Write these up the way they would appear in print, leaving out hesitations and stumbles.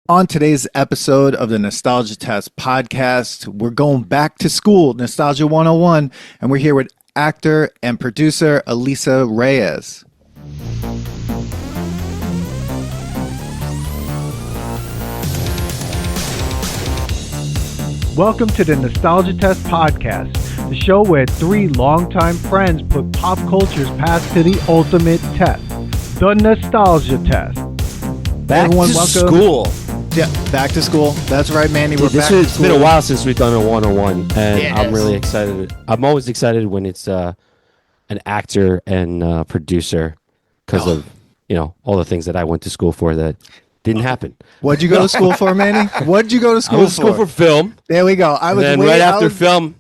On today's episode of the Nostalgia Test podcast, we're going back to school, Nostalgia 101, and we're here with actor and producer Alisa Reyes. Welcome to the Nostalgia Test podcast, the show where three longtime friends put pop culture's past to the ultimate test, the Nostalgia Test. Back to school. Yeah, back to school. That's right, Manny. We're back to It's school. been a while since we've done a 101, and Yeah, I'm really excited. I'm always excited when it's an actor and producer because of, all the things that I went to school for that didn't happen. What'd you go to school for, Manny? What'd you go to I school went to school for film. There we go. I was And then way right out. after film,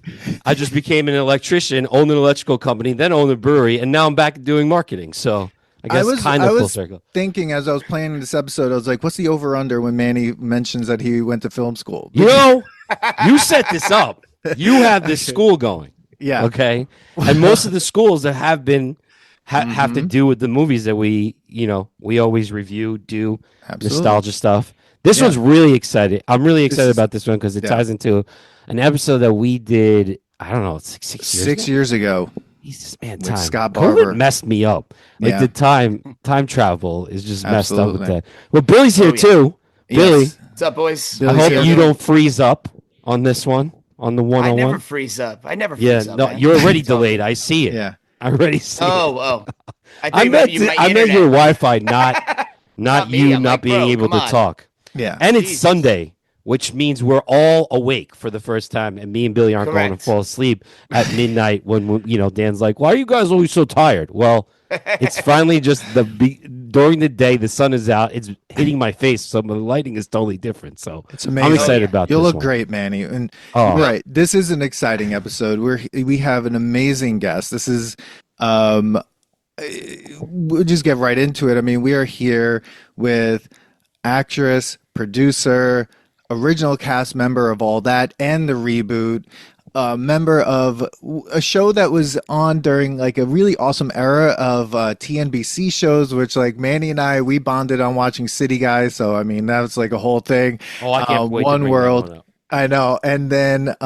I just became an electrician, owned an electrical company, then owned a brewery, and now I'm back doing marketing. So I guess kind of full circle. Thinking as I was planning this episode, I was like, what's the over-under when Manny mentions that he went to film school? You set this up. You have this school going. Yeah. Okay. And most of the schools that have been have to do with the movies that we always review, do Absolutely. nostalgia stuff. This one's really excited. I'm really excited about this one because it ties into an episode that we did. I don't know, it's like 6 years. 6 years ago. Jesus, man, With time. Scott Barber. COVID messed me up. Like Yeah. the time travel is just messed up with Absolutely. that. Well, Billy's here too. Billy, Yes. What's up, boys? Billy's I hope here. you don't freeze up on this one, on the I 101. never freeze up. I never Yeah, freeze up. no, man. you're already delayed. I see it. Yeah. I already see it. Oh. I meant your Wi-Fi, not Not me. you I'm not like, being bro, able come to on. talk. Yeah. And it's Jesus. Sunday, which means we're all awake for the first time, and me and Billy aren't going to Correct. fall asleep at midnight when Dan's like, "Why are you guys always so tired?" Well, it's finally just during the day. The sun is out. It's hitting my face, so the lighting is totally different. So It's amazing. I'm excited about You'll this look one. great, Manny. And Oh. right, this is an exciting episode. We have an amazing guest. This is we'll just get right into it. I mean, we are here with actress, producer, original cast member of all that and the reboot, member of a show that was on during like a really awesome era of TNBC shows, which like Manny and we bonded on watching City Guys. So I mean, that was like a whole thing. Oh, I can't wait to One bring that World. one up. I know. And then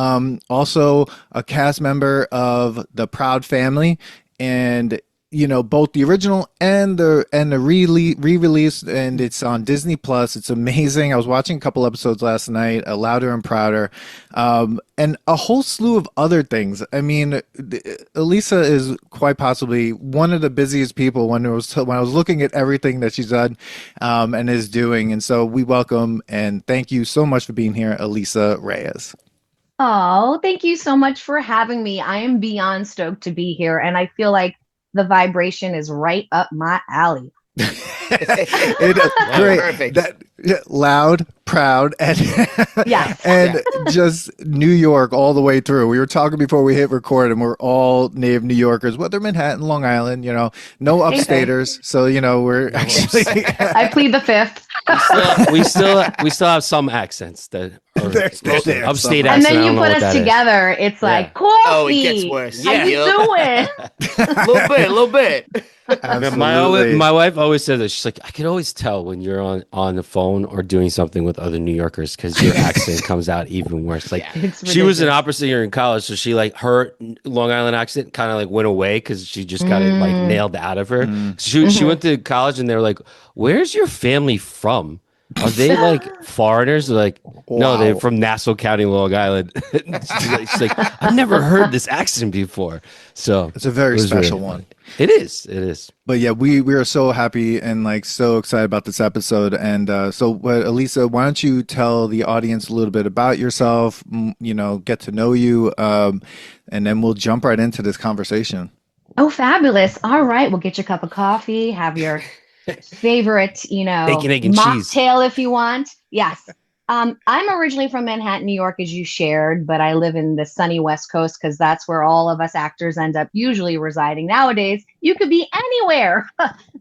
also a cast member of The Proud Family, and both the original and the re-release, and it's on Disney Plus. It's amazing. I was watching a couple episodes last night, Louder and Prouder, and a whole slew of other things. I mean, Alisa is quite possibly one of the busiest people when I was looking at everything that she's done and is doing. And so we welcome and thank you so much for being here, Alisa Reyes. Oh, thank you so much for having me. I am beyond stoked to be here, and I feel like the vibration is right up my alley. Great. Perfect. Loud, proud, and Yes. and just New York all the way through. We were talking before we hit record, and we're all native New Yorkers, whether Manhattan, Long Island, no upstaters. So we're actually I plead the fifth. We still have some accents that are There's upstate some. And accents. then I don't you know put what us that is. together. It's like, coffee. Oh, it gets worse. How you Yeah. doing? A little bit. Absolutely. My wife always says this. She's like, I can always tell when you're on the phone or doing something with other New Yorkers because your accent comes out even worse. Like It's she was an ridiculous. opera singer in college, so she her Long Island accent kind of like went away because she just got it like nailed out of her. She went to college and they were like, "Where's your family from? Are they like foreigners?" They're like, no, Wow. they're from Nassau County, Long Island. She's like, I've never heard this accent before. So It's a very it was special really one. funny. It is. But yeah, we are so happy and like so excited about this episode. And Alisa, why don't you tell the audience a little bit about yourself? Get to know you, and then we'll jump right into this conversation. Oh, fabulous. All right. We'll get your cup of coffee, have your favorite, Bacon, egg, and cheese. mocktail if you want. Yes. I'm originally from Manhattan, New York, as you shared, but I live in the sunny West Coast because that's where all of us actors end up usually residing. Nowadays, you could be anywhere.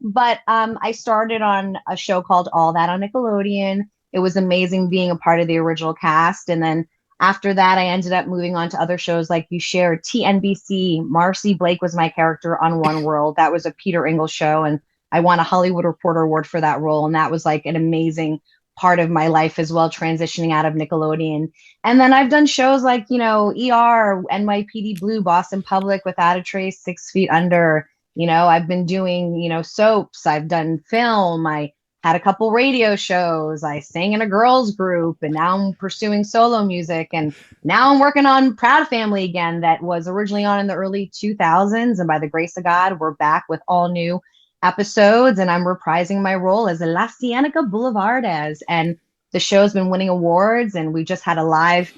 But I started on a show called All That on Nickelodeon. It was amazing being a part of the original cast. And then after that, I ended up moving on to other shows like you shared, TNBC. Marcy Blake was my character on One World. That was a Peter Ingalls show. And I won a Hollywood Reporter Award for that role. And that was like an amazing part of my life as well, transitioning out of Nickelodeon. And then I've done shows like, ER, NYPD Blue, Boston Public, Without a Trace, 6 Feet Under. I've been doing, soaps. I've done film. I had a couple radio shows. I sang in a girls group, and now I'm pursuing solo music. And now I'm working on Proud Family again, that was originally on in the early 2000s. And by the grace of God, we're back with all new episodes, and I'm reprising my role as LaCienega Boulevardez. And the show's been winning awards, and we just had a live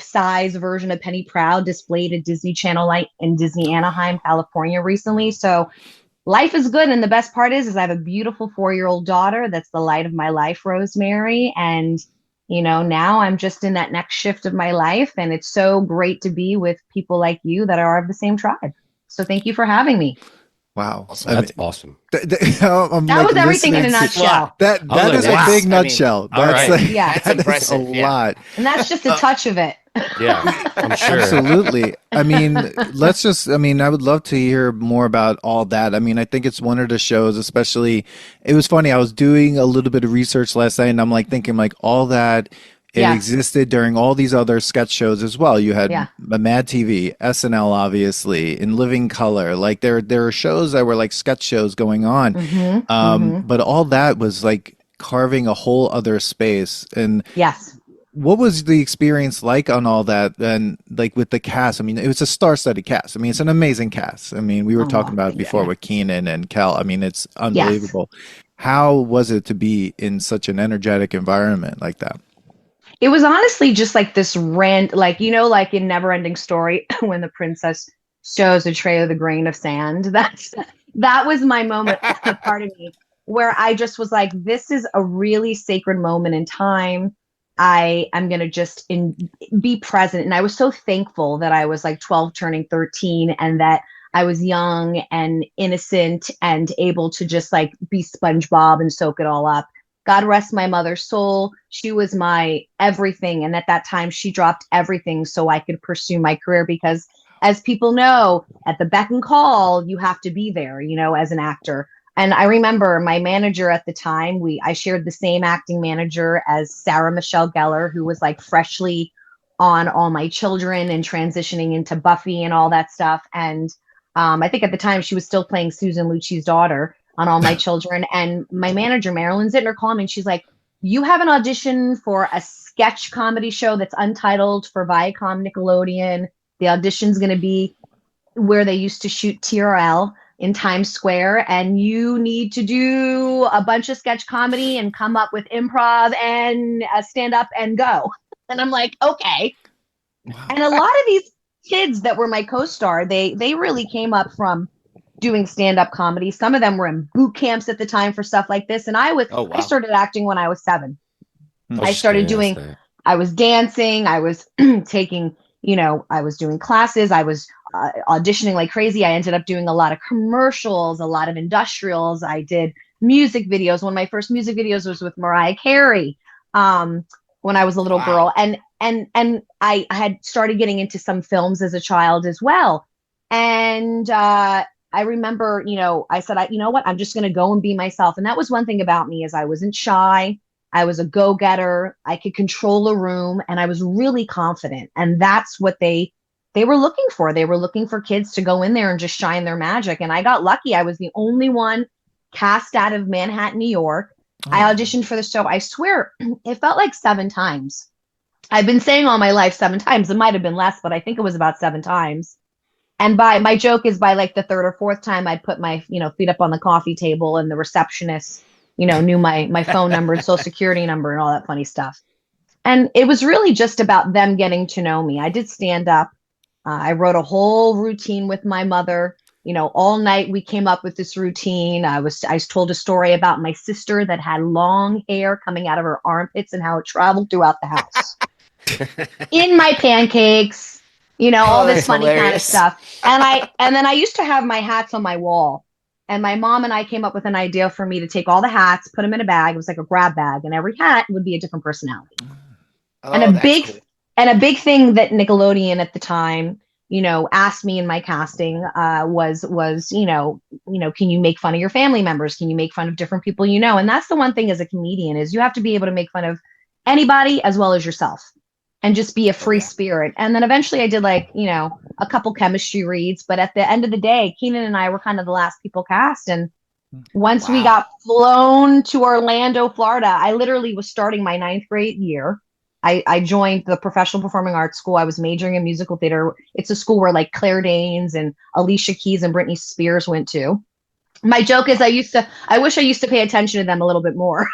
size version of Penny Proud displayed at Disney Channel Light in Disney Anaheim, California recently. So life is good. And the best part is I have a beautiful 4-year-old daughter that's the light of my life, Rosemary. And, now I'm just in that next shift of my life. And it's so great to be with people like you that are of the same tribe. So thank you for having me. Wow. That's awesome. That was everything in a nutshell. That is a big nutshell. That's that's impressive. A lot. And that's just a touch of it. Yeah, I'm sure. Absolutely. I would love to hear more about all that. I think it's one of the shows, especially, it was funny. I was doing a little bit of research last night, and I'm thinking all that. It existed during all these other sketch shows as well. You had Mad TV, SNL, obviously, In Living Color. Like there are shows that were like sketch shows going on. But all that was like carving a whole other space. And what was the experience like on all that? And like with the cast, it was a star-studded cast. It's an amazing cast. We were talking about it before with Keenan and Kel. It's unbelievable. How was it to be in such an energetic environment like that? It was honestly just like this like in Never Ending Story, when the princess shows a tray of the grain of sand. That was my moment, part of me, where I just was like, this is a really sacred moment in time. I am going to just be present. And I was so thankful that I was like 12 turning 13, and that I was young and innocent and able to just like be SpongeBob and soak it all up. God rest my mother's soul. She was my everything. And at that time, she dropped everything so I could pursue my career, because as people know, at the beck and call, you have to be there, as an actor. And I remember my manager at the time, I shared the same acting manager as Sarah Michelle Gellar, who was like freshly on All My Children and transitioning into Buffy and all that stuff. And I think at the time she was still playing Susan Lucci's daughter on All My Children. And my manager, Marilyn Zittner, called me and she's like, you have an audition for a sketch comedy show that's untitled for Viacom Nickelodeon. The audition's going to be where they used to shoot TRL in Times Square. And you need to do a bunch of sketch comedy and come up with improv and stand up and go. And I'm like, okay. Wow. And a lot of these kids that were my co-star, they really came up from doing stand-up comedy. Some of them were in boot camps at the time for stuff like this. And I started acting when I was 7. I started I was dancing, I was taking, I was doing classes, I was auditioning like crazy. I ended up doing a lot of commercials, a lot of industrials. I did music videos. One of my first music videos was with Mariah Carey when I was a little girl. And I had started getting into some films as a child as well. And I remember, I said, you know what, I'm just going to go and be myself. And that was one thing about me, is I wasn't shy. I was a go-getter. I could control a room, and I was really confident. And that's what they were looking for. They were looking for kids to go in there and just shine their magic. And I got lucky. I was the only one cast out of Manhattan, New York. I auditioned for the show. I swear it felt like 7 times. I've been saying all my life 7 times. It might have been less, but I think it was about 7 times. And my joke is by like the 3rd or 4th time, I'd put my, feet up on the coffee table, and the receptionist, knew my phone number and social security number and all that funny stuff. And it was really just about them getting to know me. I did stand up. I wrote a whole routine with my mother. All night we came up with this routine. I told a story about my sister that had long hair coming out of her armpits and how it traveled throughout the house. In my pancakes. All this funny kind of stuff. And then I used to have my hats on my wall, and my mom and I came up with an idea for me to take all the hats, put them in a bag. It was like a grab bag, and every hat would be a different personality. And a big thing that Nickelodeon at the time asked me in my casting was can you make fun of your family members? Can you make fun of different people? And that's the one thing as a comedian is you have to be able to make fun of anybody as well as yourself and just be a free spirit. And then eventually I did a couple chemistry reads, but at the end of the day, Keenan and I were kind of the last people cast. And once we got flown to Orlando, Florida, I literally was starting my 9th grade year. I joined the Professional Performing Arts School. I was majoring in musical theater. It's a school where like Claire Danes and Alicia Keys and Britney Spears went to. My joke is I wish I used to pay attention to them a little bit more.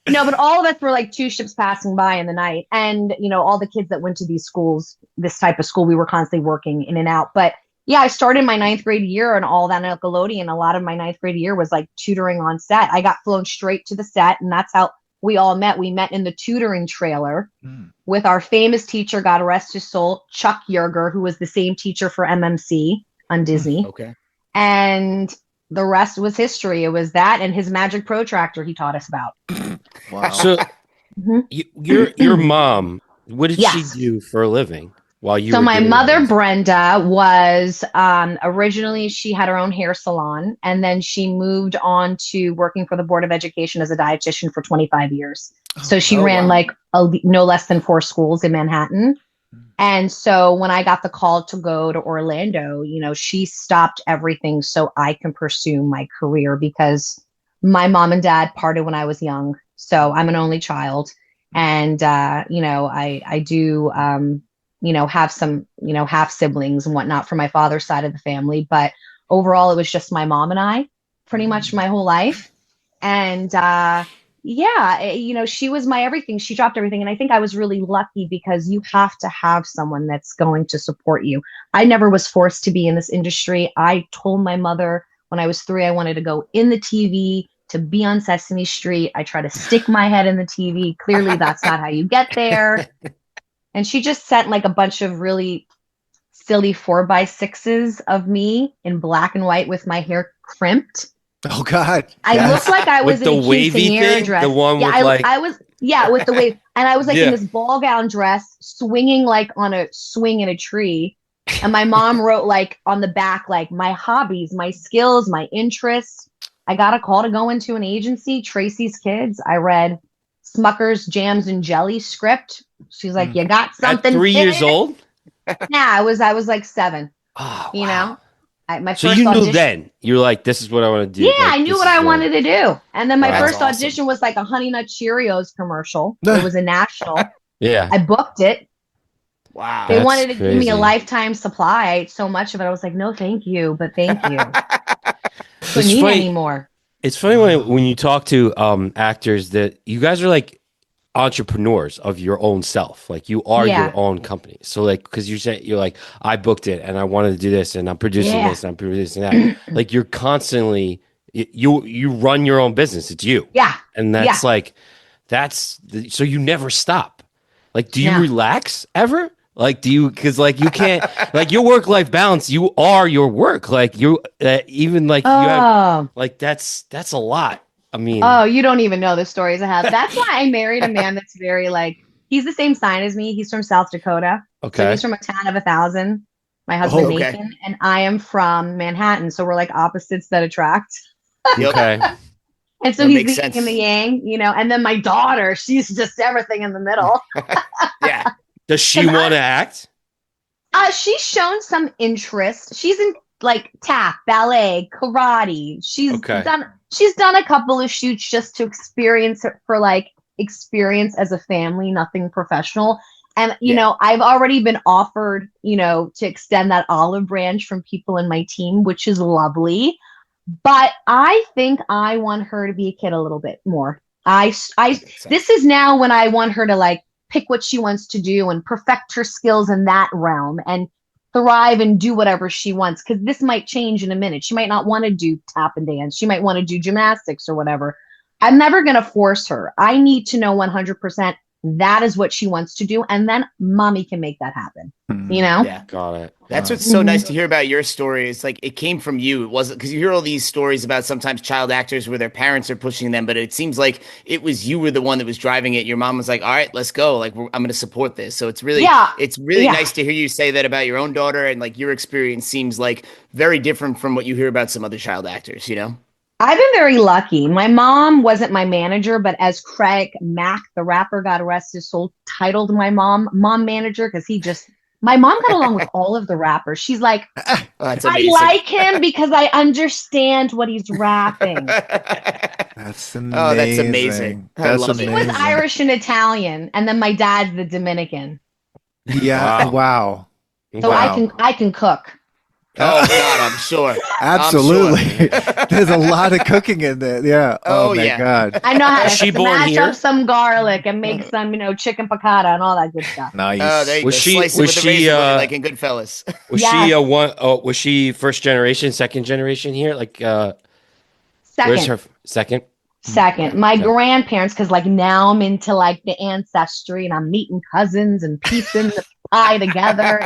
No, but all of us were like 2 ships passing by in the night. And, all the kids that went to these schools, this type of school, we were constantly working in and out. But yeah, I started my 9th grade year and all that in Nickelodeon. A lot of my 9th grade year was like tutoring on set. I got flown straight to the set, and that's how we all met. We met in the tutoring trailer with our famous teacher, God rest his soul, Chuck Yeager, who was the same teacher for MMC on Disney. Okay. And the rest was history. It was that and his magic protractor he taught us about. Wow. So your mom, what did she do for a living while you were my doing mother, this? Brenda, was originally she had her own hair salon, and then she moved on to working for the Board of Education as a dietitian for 25 years. So she ran no less than 4 schools in Manhattan. And so when I got the call to go to Orlando, she stopped everything so I can pursue my career because my mom and dad parted when I was young. So I'm an only child. And, I do, have some, half siblings and whatnot from my father's side of the family. But overall, it was just my mom and I pretty much my whole life. And, she was my everything. She dropped everything. And I think I was really lucky because you have to have someone that's going to support you. I never was forced to be in this industry. I told my mother when I was 3, I wanted to go in the TV, to be on Sesame Street. I try to stick my head in the TV. Clearly, that's not how you get there. And she just sent like a bunch of really silly 4x6s of me in black and white with my hair crimped. Oh God! I looked like I was with in the a wavy quinceañera thing, dress. the one with I was with the wave, and I was like Yeah. in this ball gown dress, swinging like on a swing in a tree. And my mom wrote like on the back, like my hobbies, my skills, my interests. I got a call to go into an agency, Tracy's Kids. I read Smucker's Jams and Jelly script. She's like, "You got something?" At 3 years kid?" old? Yeah, I was like 7. Oh, You wow. know, my So first you knew audition. then. You were like, this is what I want to do. Yeah, Like, I knew this what is I wanted to do. And then my Wow. first That's audition was like a Honey Nut Cheerios commercial. It was a national. Yeah. I booked it. Wow. They That's wanted to give me a crazy. lifetime supply. I ate so much of it. I was like, no, thank you, but thank you. It's Couldn't eat funny- anymore. It's funny when you talk to actors that you guys are like entrepreneurs of your own self. Like you are Yeah. your own company. So like, because you're like, I booked it and I wanted to do this and I'm producing Yeah. this and I'm producing that. Like you're constantly you run your own business. It's you. Yeah. And that's like so you never stop. Like, do you No. relax ever? Like, do you? Because like you can't. Like your work-life balance. You are your work. Like you even like you have. Oh, Like that's a lot. I mean, you don't even know the stories I have. That's why I married a man that's very like, he's the same sign as me. He's from South Dakota. So okay. he's from a town of 1,000. My husband, Oh, okay. Nathan, and I am from Manhattan. So we're like opposites that attract. Okay. And so That he's makes the yin sense. and the yang, and then my daughter, she's just everything in the middle. Yeah. Does she 'Cause want to act? She's shown some interest. She's in like tap, ballet, karate. She's Okay. done a couple of shoots just to experience it for like experience as a family, nothing professional. And I've already been offered, to extend that olive branch from people in my team, which is lovely. But I think I want her to be a kid a little bit more. This is now when I want her to like pick what she wants to do and perfect her skills in that realm and thrive and do whatever she wants. Because this might change in a minute. She might not want to do tap and dance. She might want to do gymnastics or whatever. I'm never going to force her. I need to know 100% that is what she wants to do. And then mommy can make that happen. You know? Yeah. Got it. That's what's so nice to hear about your story. It's like it came from you. It wasn't because you hear all these stories about sometimes child actors where their parents are pushing them, but it seems like it was you were the one that was driving it. Your mom was like, "All right, let's go. Like, I'm going to support this." So it's really, nice to hear you say that about your own daughter, and like your experience seems like very different from what you hear about some other child actors. You know? I've been very lucky. My mom wasn't my manager, but as Craig Mack, the rapper, God rest his soul, titled my mom manager because my mom got along with all of the rappers. She's like, I like him because I understand what he's rapping. That's amazing. Oh, that's amazing. That's amazing. He was Irish and Italian, and then my dad's the Dominican. Yeah. Wow. So I can cook. Oh God, I'm sure. Absolutely. I'm sure. There's a lot of cooking in there. Yeah. Oh my God. I know how to smash up some garlic and make some, chicken piccata and all that good stuff. Nice. There you go. Slice it with a razor blade, like in Goodfellas. Was she first generation, second generation here? Like second. Where's her second? Second. My grandparents, because like now I'm into like the ancestry and I'm meeting cousins and piecing the pie together.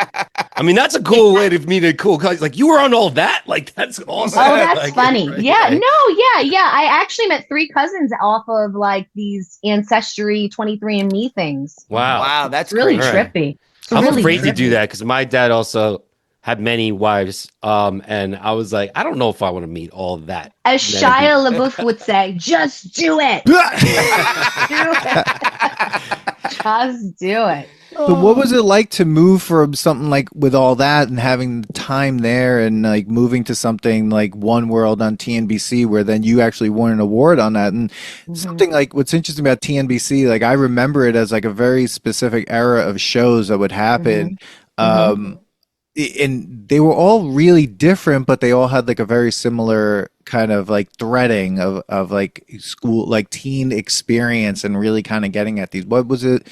I mean, that's a cool way to meet a cool cousin. Like you were on all that? Like that's awesome. Oh, that's like, funny. Right, yeah. right. No, yeah. I actually met 3 cousins off of like these ancestry 23andMe things. Wow. That's really crazy. trippy. I'm really afraid to trippy. do that because my dad also had many wives. And I was like, I don't know if I want to meet all that. As Shia LaBeouf would say, just do it. Just do it. But what was it like to move from something like with all that and having the time there and like moving to something like One World on TNBC where then you actually won an award on that? And something like what's interesting about TNBC, like I remember it as like a very specific era of shows that would happen. And they were all really different, but they all had like a very similar kind of like threading of like school, like teen experience and really kind of getting at these. What was it?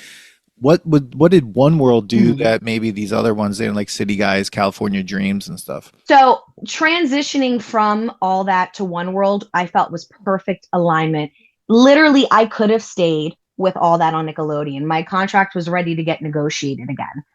What did One World do that maybe these other ones didn't, like City Guys, California Dreams and stuff? So transitioning from all that to One World, I felt was perfect alignment. Literally, I could have stayed with all that on Nickelodeon. My contract was ready to get negotiated again.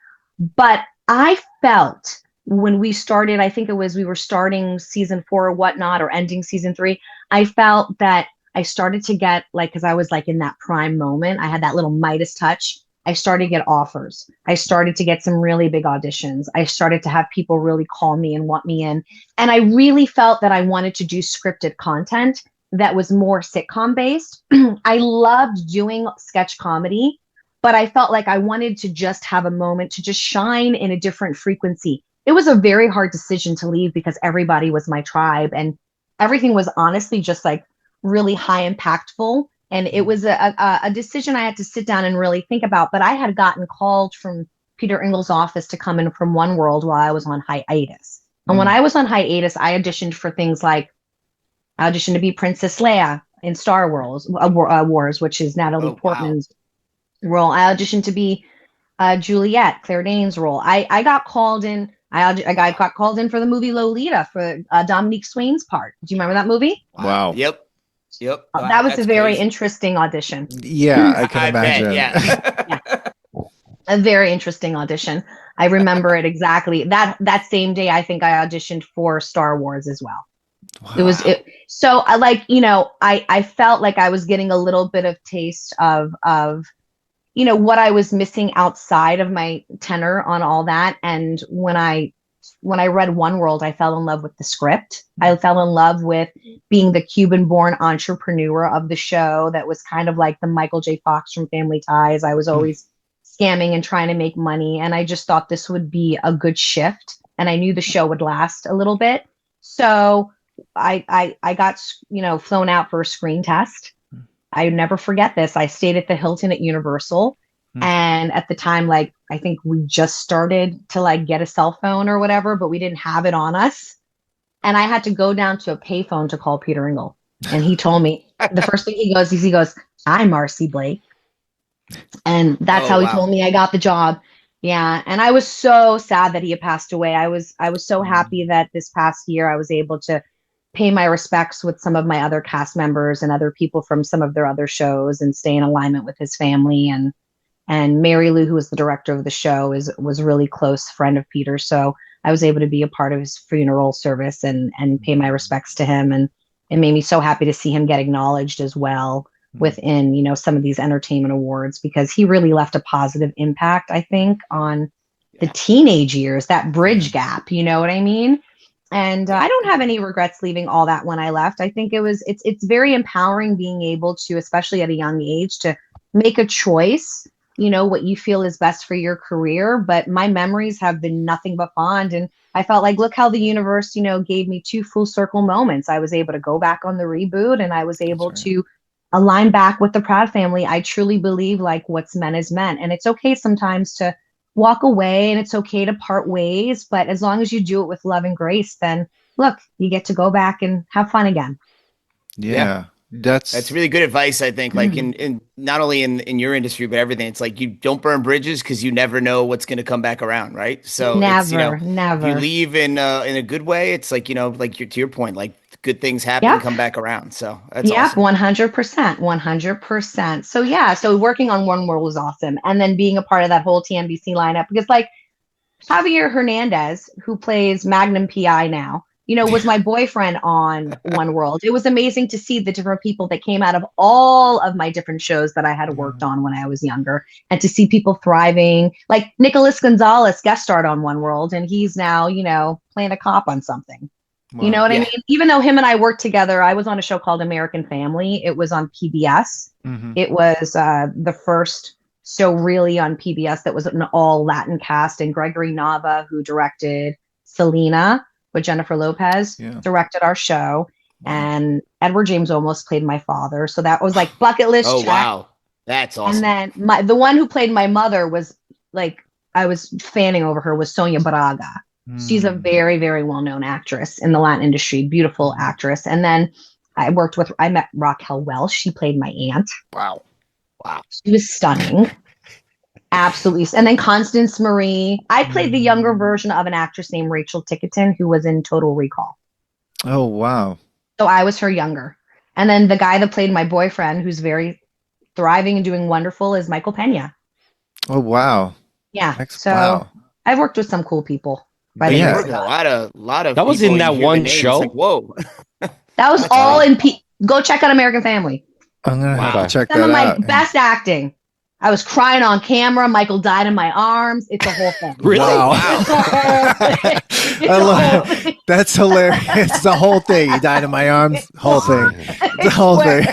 But I felt when we started, I think it was we were starting season 4 or whatnot, or ending season 3, I felt that I started to get like, because I was like in that prime moment, I had that little Midas touch. I started to get offers. I started to get some really big auditions. I started to have people really call me and want me in. And I really felt that I wanted to do scripted content that was more sitcom based. I loved doing sketch comedy, but I felt like I wanted to just have a moment to just shine in a different frequency. It was a very hard decision to leave because everybody was my tribe and everything was honestly just like really high impactful. And it was a decision I had to sit down and really think about. But I had gotten called from Peter Engel's office to come in from One World while I was on hiatus. And when I was on hiatus, I auditioned for things like I auditioned to be Princess Leia in Star Wars, which is Natalie Portman's role. I auditioned to be Juliet, Claire Danes' role. I got called in. I got called in for the movie Lolita for Dominique Swain's part. Do you remember that movie? Wow. Yep. Wow, that was a very crazy. interesting audition. Yeah, I can imagine. Bet, A very interesting audition. I remember it exactly. That same day, I think I auditioned for Star Wars as well. Wow. So I I felt like I was getting a little bit of taste of what I was missing outside of my tenor on all that. And when I read One World, I fell in love with the script. I fell in love with being the Cuban-born entrepreneur of the show that was kind of like the Michael J. Fox from Family Ties. I was always scamming and trying to make money. And I just thought this would be a good shift. And I knew the show would last a little bit. So I got, flown out for a screen test. I never forget this. I stayed at the Hilton at Universal. And at the time, like, I think we just started to like get a cell phone or whatever, but we didn't have it on us. And I had to go down to a payphone to call Peter Engel. And he told me the first thing he goes, "I'm Marcy Blake." And that's how he told me I got the job. Yeah. And I was so sad that he had passed away. I was so happy that this past year I was able to pay my respects with some of my other cast members and other people from some of their other shows and stay in alignment with his family. And And Mary Lou, who was the director of the show, was a really close friend of Peter's. So I was able to be a part of his funeral service and pay my respects to him. And it made me so happy to see him get acknowledged as well within, some of these entertainment awards, because he really left a positive impact, I think, on the teenage years, that bridge gap, you know what I mean? And I don't have any regrets leaving all that when I left. I think it's very empowering being able to, especially at a young age, to make a choice, what you feel is best for your career. But my memories have been nothing but fond. And I felt like, look how the universe, gave me 2 full circle moments. I was able to go back on the reboot, and I was able to align back with the Proud family. I truly believe like what's meant is meant. And it's okay sometimes to walk away, and it's okay to part ways. But as long as you do it with love and grace, then look, you get to go back and have fun again. Yeah. That's really good advice, I think. Like in not only in your industry, but everything. It's like, you don't burn bridges, because you never know what's going to come back around, right? So never. if you leave in a good way, it's like, like to your point, like good things happen and come back around. So that's awesome. 100%. So working on One World was awesome, and then being a part of that whole TNBC lineup, because like Javier Hernandez, who plays Magnum PI now, was my boyfriend on One World. It was amazing to see the different people that came out of all of my different shows that I had worked on when I was younger, and to see people thriving. Like Nicholas Gonzalez guest starred on One World, and he's now, playing a cop on something. Wow. You know what I mean? Even though him and I worked together, I was on a show called American Family. It was on PBS. It was the first show really on PBS that was an all Latin cast, and Gregory Nava, who directed Selena with Jennifer Lopez, directed our show. And Edward James Olmos played my father. So that was like bucket list check. Wow. That's awesome. And then the one who played my mother was like, I was fanning over her, was Sonia Braga. She's a very, very well-known actress in the Latin industry, beautiful actress. And then I met Raquel Welch. She played my aunt. Wow. She was stunning. Absolutely. And then Constance Marie. I played the younger version of an actress named Rachel Tickerton, who was in Total Recall. Oh, wow. So I was her younger. And then the guy that played my boyfriend, who's very thriving and doing wonderful, is Michael Pena. Oh, wow. Yeah. So I've worked with some cool people. A lot of. That was in that one show. Like, whoa. That was all in. Go check out American Family. I'm gonna have to check that out. Some of my best acting. I was crying on camera. Michael died in my arms. It's a whole thing. Really? Wow. Thing. That's hilarious. It's the whole thing. He died in my arms. Whole thing. The whole thing.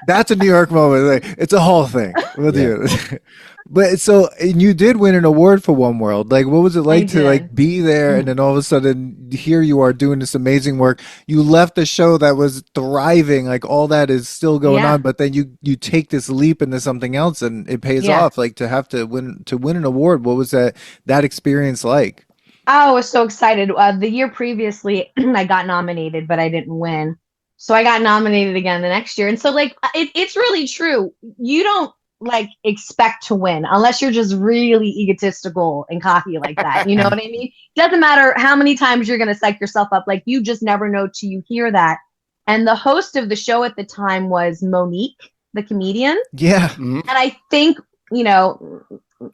That's a New York moment. It's a whole thing. We'll do it. But so, and you did win an award for One World. Like, what was it like to like be there, and then all of a sudden here you are doing this amazing work? You left a show that was thriving, like all that is still going on, but then you take this leap into something else, and it pays off. Like to have to win an award. What was that experience like? Oh, I was so excited. The year previously, I got nominated, but I didn't win. So I got nominated again the next year, and so like it's really true. You don't like expect to win unless you're just really egotistical and cocky like that. You know what I mean? Doesn't matter how many times you're going to psych yourself up. Like, you just never know till you hear that. And the host of the show at the time was Monique, the comedian. Yeah. And I think,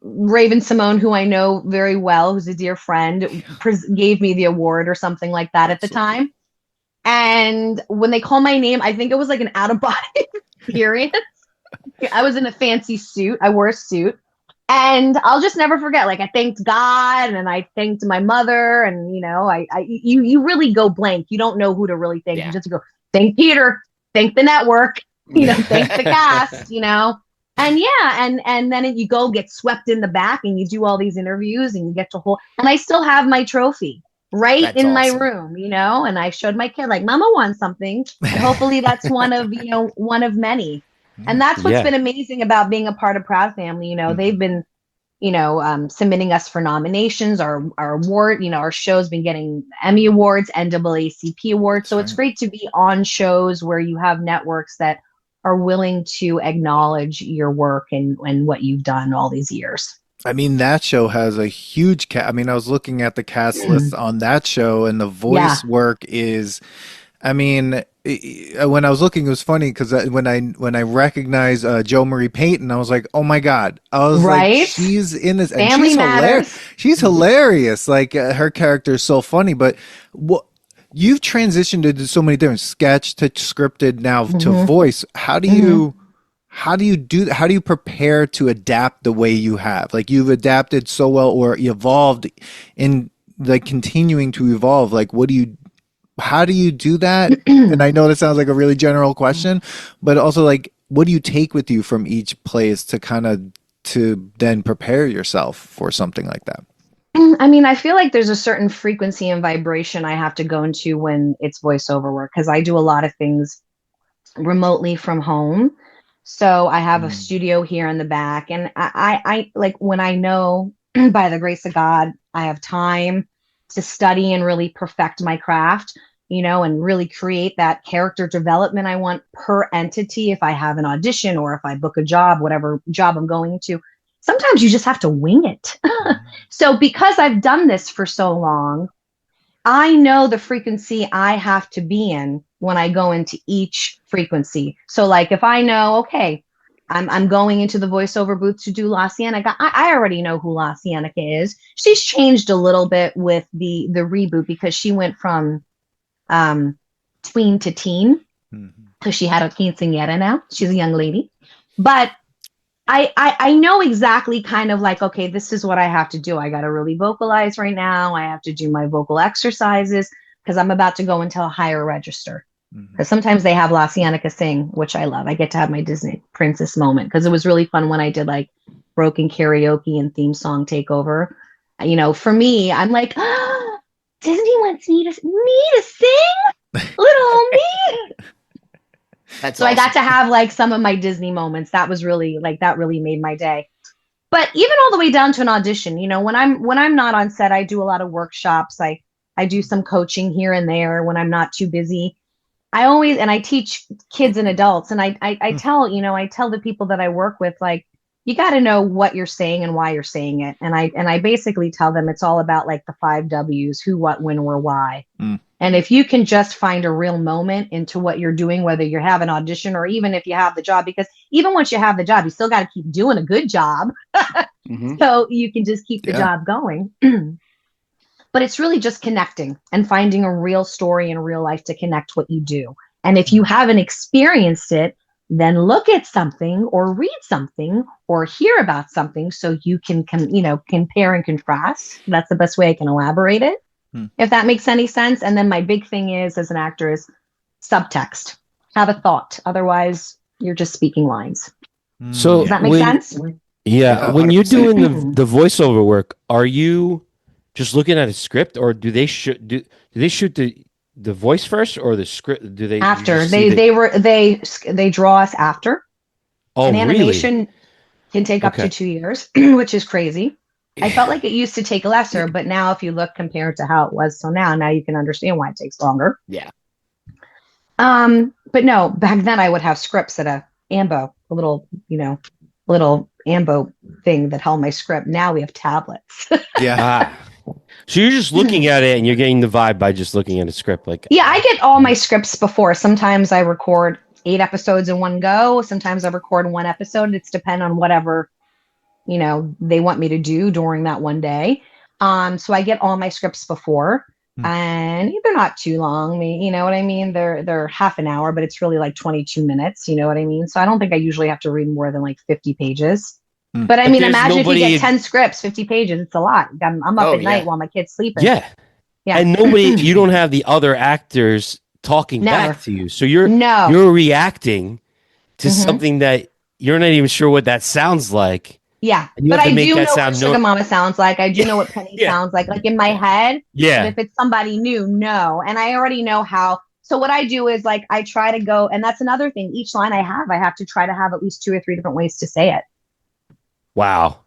Raven Simone, who I know very well, who's a dear friend, gave me the award or something like that at the time. And when they called my name, I think it was like an out-of-body experience. I was in a fancy suit. I wore a suit. And I'll just never forget. Like, I thanked God, and I thanked my mother, and you really go blank. You don't know who to really thank. You just go, thank Peter, thank the network, thank the cast, and then you go get swept in the back, and you do all these interviews, and you get to hold. And I still have my trophy right in my room, and I showed my kid, like, Mama won something. And hopefully that's one of many. And that's what's been amazing about being a part of Proud Family. They've been, submitting us for nominations. Our award, our show's been getting Emmy Awards, NAACP Awards. So it's great to be on shows where you have networks that are willing to acknowledge your work and what you've done all these years. I mean, that show has a huge cast. I mean, I was looking at the cast list on that show, and the voice work is, I mean, when I was looking, it was funny because when I recognized Joe Marie Payton, I was like, oh my god! I was like, Right? she's in this, and Family she's hilarious. matters. She's hilarious. Like her character is so funny. But what you've transitioned into so many different sketch to scripted now to voice. How do you? How do you do that? How do you prepare to adapt the way you have? Like you've adapted so well or evolved in like continuing to evolve. Like how do you do that? And I know that sounds like a really general question, but also like what do you take with you from each place to kind of to then prepare yourself for something like that? I mean, I feel like there's a certain frequency and vibration I have to go into when it's voiceover work because I do a lot of things remotely from home. So I have a studio here in the back, and I like when I know by the grace of God, I have time to study and really perfect my craft, and really create that character development I want per entity. If I have an audition or if I book a job, whatever job I'm going to, sometimes you just have to wing it. So because I've done this for so long, I know the frequency I have to be in when I go into each frequency. So like if I know, okay, I'm going into the voiceover booth to do LaCienega, I already know who LaCienega is. She's changed a little bit with the reboot because she went from tween to teen. So she had a quinceañera now. She's a young lady. But I know exactly kind of like, okay, this is what I have to do. I got to really vocalize right now. I have to do my vocal exercises because I'm about to go into a higher register. Because sometimes they have LaCienega sing, which I love. I get to have my Disney princess moment because it was really fun when I did like broken karaoke and theme song takeover. For me, I'm like, Disney wants me to sing, little me. That's so awesome. I got to have like some of my Disney moments. That was really like that really made my day. But even all the way down to an audition, when I'm not on set, I do a lot of workshops. I do some coaching here and there when I'm not too busy. I teach kids and adults, and I tell the people that I work with, like, you got to know what you're saying and why you're saying it. And I basically tell them it's all about like the 5 W's: who, what, when, where, why. And if you can just find a real moment into what you're doing, whether you have an audition or even if you have the job, because even once you have the job, you still got to keep doing a good job. So you can just keep the job going. But it's really just connecting and finding a real story in real life to connect what you do. And if you haven't experienced it, then look at something or read something or hear about something so you can compare and contrast. That's the best way I can elaborate it, if that makes any sense. And then my big thing is, as an actor, is subtext. Have a thought. Otherwise, you're just speaking lines. So does that make sense? Yeah. When you're doing the voiceover work, are you just looking at a script, or do they shoot the voice first or the script? Do they after they draw us after? Oh, an animation really? can take up to 2 years, which is crazy. I felt like it used to take lesser, but now if you look compared to how it was till now you can understand why it takes longer. Yeah. But no, back then I would have scripts at a Ambo, a little Ambo thing that held my script. Now we have tablets. Yeah. So you're just looking at it and you're getting the vibe by just looking at a script. Like, yeah, I get all my scripts before. Sometimes I record 8 episodes in one go. Sometimes I record 1 episode. It's depend on whatever, they want me to do during that one day. So I get all my scripts before, and they're not too long. You know what I mean? They're half an hour, but it's really like 22 minutes. You know what I mean? So I don't think I usually have to read more than like 50 pages. But I mean, imagine if you get 10 scripts, 50 pages. It's a lot. I'm up at night while my kid's sleeping. Yeah. And you don't have the other actors talking back to you. So you're reacting to something that you're not even sure what that sounds like. Yeah. But I do know what Sugar Mama sounds like. I do know what Penny sounds like in my head. Yeah. But if it's somebody new, no. And I already know how. So what I do is like, I try to go, and that's another thing. Each line I have to try to have at least 2 or 3 different ways to say it. Wow.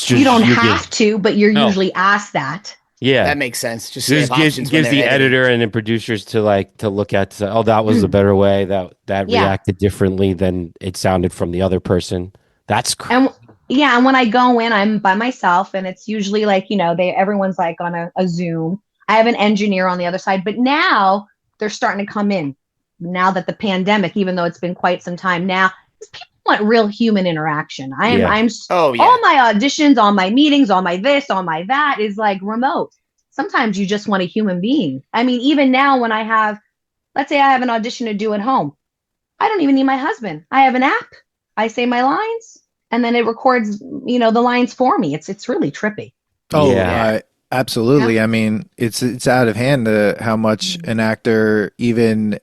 You don't have to, but you're usually asked that. Yeah. That makes sense. Just gives the editor and the producers to look at, that was a better way, that reacted differently than it sounded from the other person. That's crazy. And when I go in, I'm by myself, and it's usually like, everyone's like on a Zoom. I have an engineer on the other side, but now they're starting to come in. now that the pandemic, even though it's been quite some time now, people want real human interaction. Oh, yeah. All my auditions, all my meetings, all my this, all my that is like remote. Sometimes you just want a human being. I mean, even now when let's say I have an audition to do at home, I don't even need my husband. I have an app. I say my lines and then it records, the lines for me. It's really trippy. Oh, Yeah. absolutely. Yeah. I mean, it's out of hand how much an actor even.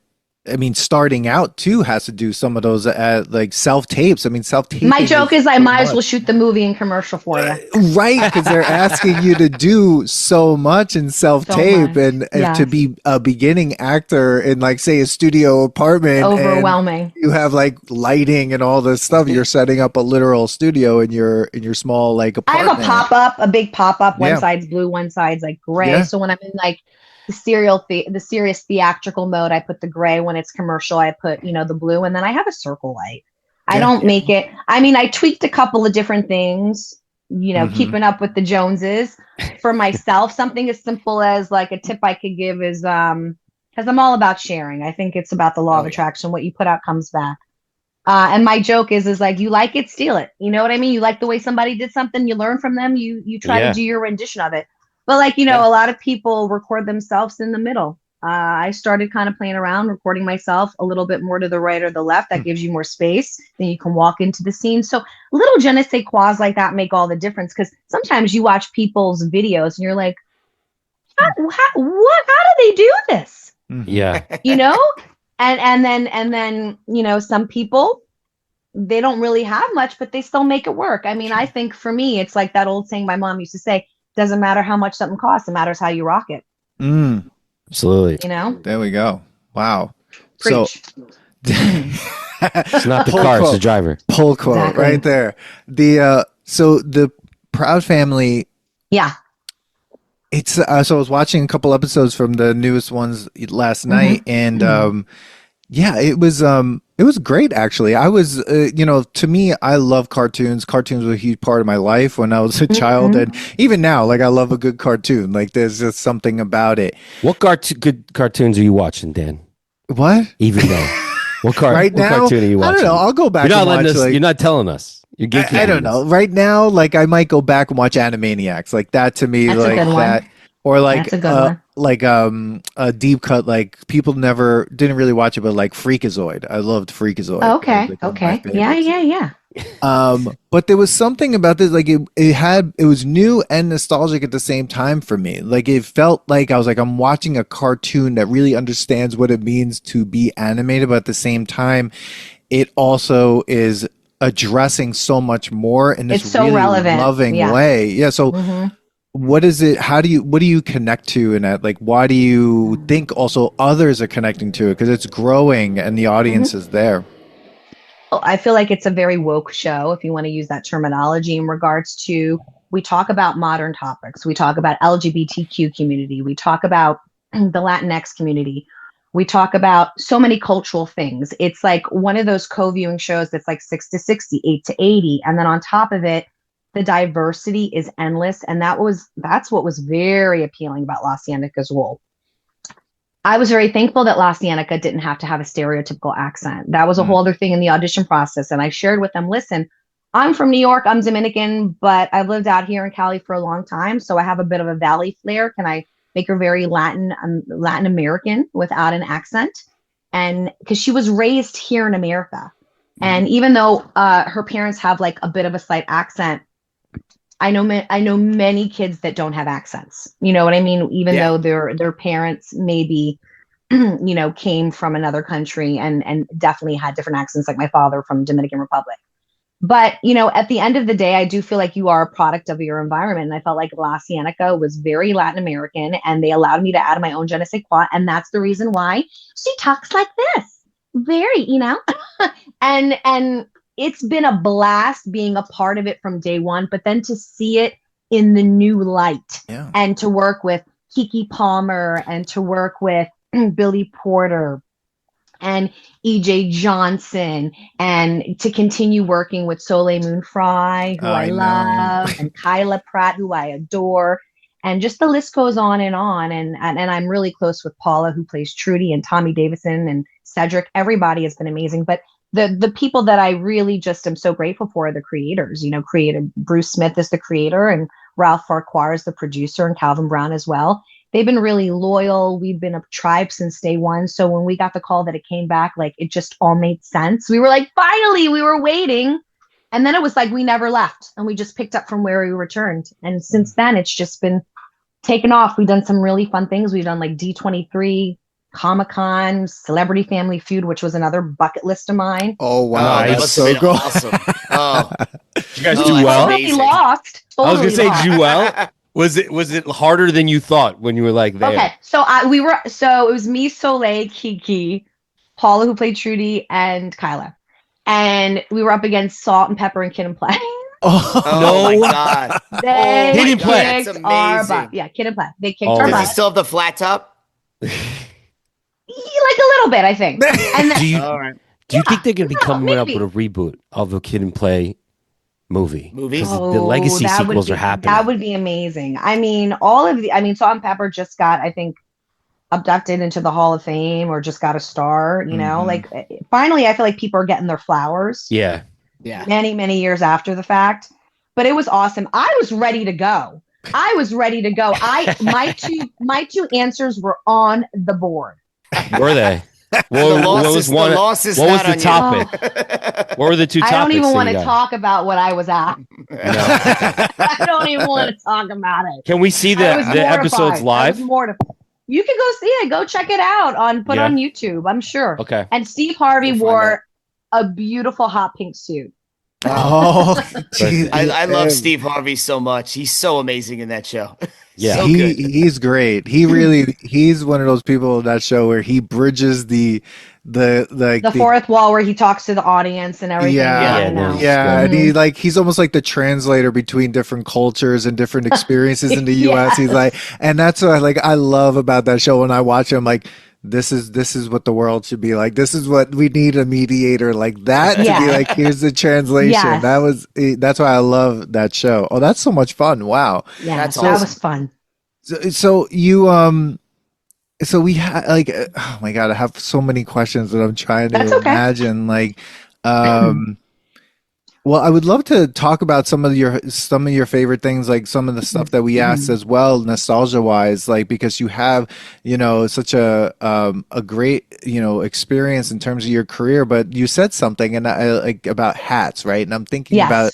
I mean, starting out too has to do some of those like self tapes. I mean, self taping. My joke is I might as well shoot the movie and commercial for you. Right, because they're asking you to do so much in self tape, So much. and to be a beginning actor in, like, say, a studio apartment, Overwhelming. and you have like lighting and all this stuff. You're setting up a literal studio in your small, like, I apartment. have a big pop up. One Yeah. side's blue, one side's like gray. Yeah. So when I'm in like the serious theatrical mode, I put the gray. When it's commercial, I put the blue, and then I have a circle light. I don't make it. I mean, I tweaked a couple of different things. Keeping up with the Joneses for myself. Something as simple as, like, a tip I could give is because I'm all about sharing. I think it's about the law of attraction. What you put out comes back. And my joke is like, you like it, steal it. You know what I mean? You like the way somebody did something, you learn from them, you try to do your rendition of it. But, like, a lot of people record themselves in the middle. I started kind of playing around, recording myself a little bit more to the right or the left. That gives you more space. Then you can walk into the scene. So little je ne sais quoi like that make all the difference. Because sometimes you watch people's videos and you're like, how do they do this? Yeah. And then some people, they don't really have much, but they still make it work. I mean, I think for me, it's like that old saying my mom used to say, doesn't matter how much something costs, it matters how you rock it. Absolutely. There we go. Wow. Preach. So It's not the Pull car, it's quote. the driver. Pull quote Exactly. right there. So the Proud Family. Yeah. It's so I was watching a couple episodes from the newest ones last night, and it was great, actually. I was to me, I love cartoons. Cartoons were a huge part of my life when I was a child, and even now, like, I love a good cartoon. Like, there's just something about it. What good cartoons are you watching, Dan? What? Even though. What Right now, cartoon are you watching? I don't know. I'll go back You're not and watch, letting us, like, you're not telling us. You're gatekeeping I don't know. us. Right now, like, I might go back and watch Animaniacs. Like, that to me, That's a like good one. that, or like That's a good one. like a deep cut. Like, people didn't really watch it, but like Freakazoid. I loved Freakazoid. That was, like, one of my favorites. Yeah. But there was something about this, like, it was new and nostalgic at the same time for me. Like, it felt like I was like, I'm watching a cartoon that really understands what it means to be animated, but at the same time, it also is addressing so much more in this It's so really relevant. loving Yeah. way. Yeah. So what is it? What do you connect to in that? Like, why do you think also others are connecting to it? Because it's growing and the audience is there. Well, I feel like it's a very woke show, if you want to use that terminology, in regards to, we talk about modern topics. We talk about LGBTQ community. We talk about the Latinx community. We talk about so many cultural things. It's like one of those co-viewing shows that's like 6 to 60, 8 to 80. And then on top of it, the diversity is endless. And that's what was very appealing about LaCienega role. I was very thankful that LaCienega didn't have to have a stereotypical accent. That was a whole other thing in the audition process. And I shared with them, listen, I'm from New York, I'm Dominican, but I've lived out here in Cali for a long time. So I have a bit of a Valley flair. Can I make her very Latin American without an accent? And because she was raised here in America. And even though her parents have like a bit of a slight accent, I know many kids that don't have accents. You know what I mean? Even though their parents maybe, came from another country and definitely had different accents, like my father from Dominican Republic. But, at the end of the day, I do feel like you are a product of your environment. And I felt like LaCienega was very Latin American, and they allowed me to add my own je ne sais quoi. And that's the reason why she talks like this. Very, and it's been a blast being a part of it from day one, but then to see it in the new light and to work with Kiki Palmer and to work with Billy Porter and EJ Johnson, and to continue working with Soleil Moon Frye, who I love, and Kyla Pratt, who I adore, And just the list goes on and on. And I'm really close with Paula, who plays Trudy, and Tommy Davidson and Cedric. Everybody has been amazing. But the people that I really just am so grateful for are the creators. Created Bruce Smith is the creator, and Ralph Farquhar is the producer, and Calvin Brown as well. They've been really loyal. We've been a tribe since day one. So when we got the call that it came back, like, it just all made sense. We were like, finally, we were waiting. And then it was like we never left, and we just picked up from where we returned. And since then, it's just been taken off. We've done some really fun things. We've done like D23, Comic-Con, Celebrity Family Feud, which was another bucket list of mine. Oh, wow. That That's must so have been cool. awesome. Oh, Did you guys Oh, do that's well? amazing. Totally lost. I was gonna Totally say, lost. did you well? Was it harder than you thought when you were like there? Okay, so it was me, Soleil, Kiki, Paula, who played Trudy, and Kyla, and we were up against Salt and Pepper and Kid and Play. Oh, oh my No. God. They Kid and Play. kicked That's our amazing. butt. Yeah, Kid and Play. They kicked Oh, our Does my- it butt. still have the flat top? Like a little bit, I think. And Do you All right. do you think they're gonna be no, coming up maybe. with a reboot of a Kid and Play movie? Movies? 'Cause the legacy that would sequels be- are happening. That would be amazing. I mean, Salt and Pepper just got, I think, abducted into the Hall of Fame, or just got a star. Mhm. Like, finally, I feel like people are getting their flowers. Yeah. Yeah. Many, many years after the fact. But it was awesome. I was ready to go. My two answers were on the board. Were they? The What loss was is, one? the loss is What was not the on you. topic? What were the two topics? I don't even that want you to got? talk about what I was at. No. I don't even want to talk about it. Can we see I the was episodes mortified. I live? was mortified. You can go see it. Go check it out on YouTube. I'm sure. Okay. And Steve Harvey We'll find wore a beautiful hot pink suit. Oh, geez. I love Steve Harvey so much. He's so amazing in that show. Yeah. So good. He's great. He's one of those people in that show where he bridges the Fourth wall, where he talks to the audience and everything. Yeah, Yeah, no, yeah, and Mhm. he's almost like the translator between different cultures and different experiences in the Yeah. US. He's like, and that's what I love about that show. When I watch it, I'm like, this is what the world should be like. This is what we need, a mediator like that to Yeah. be like, here's the translation. Yes. That's why I love that show. Oh, that's so much fun. Wow. Yeah, That's that awesome. was fun. So you so we had oh my God, I have so many questions that I'm trying to That's okay. imagine. Well, I would love to talk about some of your favorite things, like some of the stuff that we asked as well, nostalgia wise, like, because you have, such a great, experience in terms of your career. But you said something and about hats, right? And I'm thinking Yes. about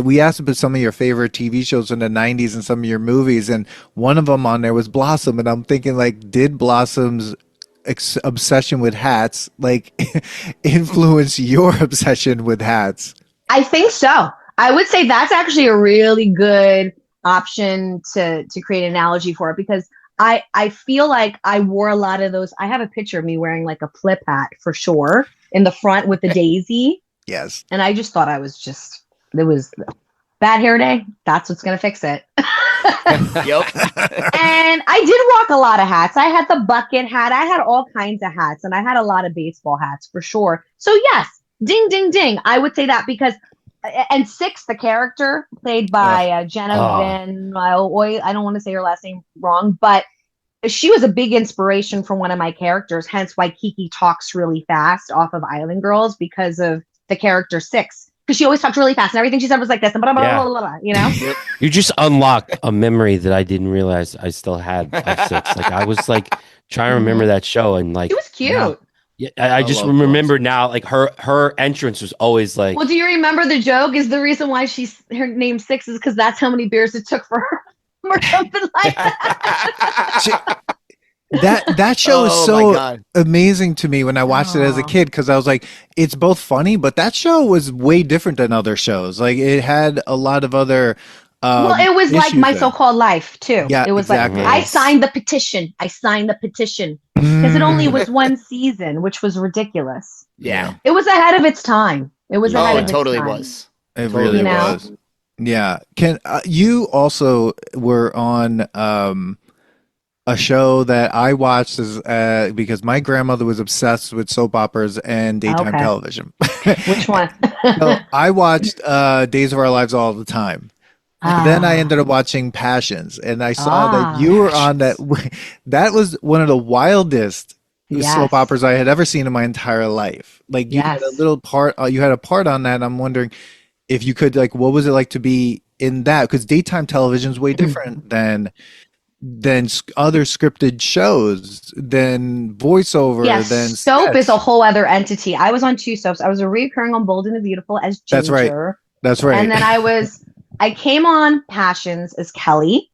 we asked about some of your favorite TV shows in the 90s and some of your movies, and one of them on there was Blossom, and I'm thinking, like, did Blossom's obsession with hats influence your obsession with hats? I think so. I would say that's actually a really good option to create an analogy for it, because I feel like I wore a lot of those. I have a picture of me wearing like a flip hat for sure in the front with the daisy. Yes. And I just thought it was bad hair day. That's what's going to fix it. Yep. And I did rock a lot of hats. I had the bucket hat. I had all kinds of hats, and I had a lot of baseball hats for sure. So yes, ding, ding, ding. I would say that because, and Six, the character played by Jenna Van, I don't want to say her last name wrong, but she was a big inspiration for one of my characters. Hence why Kiki talks really fast off of Island Girls, because of the character Six. Because she always talked really fast, and everything she said was like this, and blah, blah, blah, blah, blah, blah, You just unlocked a memory that I didn't realize I still had of Six. Like, I was like trying to remember that show, and like She was cute. now- yeah, I just love remember now, like her entrance was always like, Well, do you remember the joke? Is the reason why her name Six is because that's how many beers it took for her, or something like that. That show is Oh, my so God. amazing to me when I watched it as a Aw. kid, because I was like, it's both funny, but that show was way different than other shows. Like, it had a lot of other Well, it was like issues My there. So-Called Life too. Yeah, It was exactly. like I signed the petition because it only was one season, which was ridiculous. Yeah. It was ahead of its time. It was ahead Oh, of it its totally time. was. It Totally. really You know? was. Yeah. Can you also were on a show that I watched because my grandmother was obsessed with soap operas and daytime Okay. television. Which one? So I watched Days of Our Lives all the time. Then I ended up watching Passions, and I saw that Ah, you were on that. That was one of the wildest soap yes, operas I had ever seen in my entire life. Like you had a yes. little part, you had a part on that. And I'm wondering if you could, like, what was it like to be in that? Because daytime television is way different than other scripted shows, than voiceover, Yes, than soap is a sketch. whole other entity. I was on two soaps. I was a recurring on Bold and the Beautiful as That's right. Ginger. That's And right. then I came on Passions as Kelly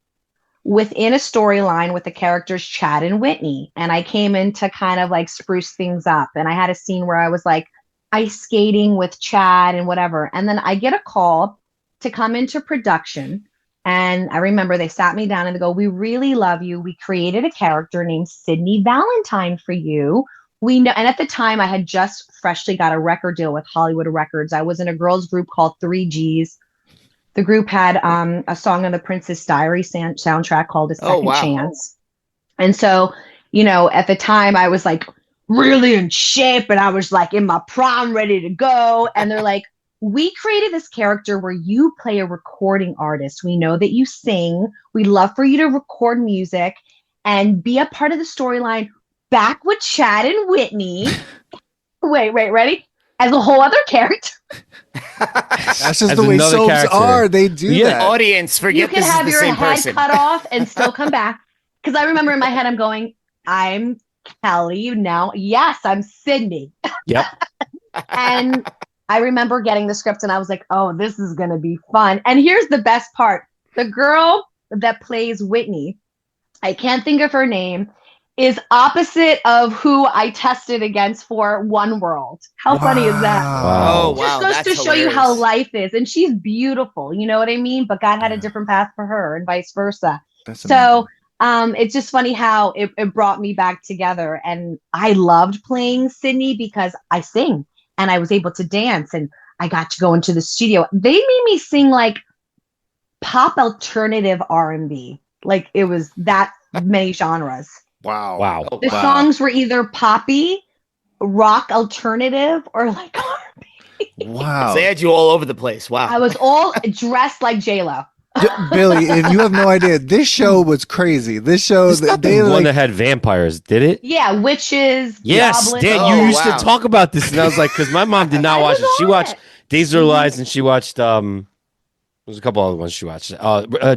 within a storyline with the characters Chad and Whitney. And I came in to kind of like spruce things up. And I had a scene where I was like ice skating with Chad and whatever. And then I get a call to come into production. And I remember they sat me down and they go, "We really love you. We created a character named Sydney Valentine for you. We know." And at the time, I had just freshly got a record deal with Hollywood Records. I was in a girls group called 3Gs. The group had a song on the Princess Diary soundtrack called A Oh, Second wow. Chance. And so, at the time I was like really in shape and I was like in my prime ready to go. And they're like, "We created this character where you play a recording artist. We know that you sing. We'd love for you to record music and be a part of the storyline back with Chad and Whitney." Wait, ready? As a whole other character. That's just As the way another soaps character. are. They do Yeah. that. Audience, You forget can this is have the your same head person. cut off and still come back. Because I remember in my head, I'm going, "I'm Kelly now. Yes, I'm Sydney." Yep. And I remember getting the script and I was like, "Oh, this is going to be fun." And here's the best part. The girl that plays Whitney, I can't think of her name, is opposite of who I tested against for One World. How funny is that? Oh, Wow. Just wow. goes That's to show you how hilarious. life is. And she's beautiful, you know what I mean? But God had a different path for her and vice versa. That's So it's just funny how it brought me back together. And I loved playing Sydney because I sing and I was able to dance and I got to go into the studio. They made me sing like pop alternative R&B. Like it was that many genres. wow. Wow. Oh, The Wow. songs were either poppy, rock alternative, or like R&B. Wow. So they had you all over the place. Wow. I was all dressed like J-Lo. Billy, if you have no idea, this show was crazy. This show, It's not they the one like, that had vampires, did it? Yeah, witches, Yes, goblins. Dan, Oh, you used wow. to talk about this, and I was like, because my mom did not I watch was it. She on watched it. Days of Our Lives, and she watched there's a couple other ones she watched.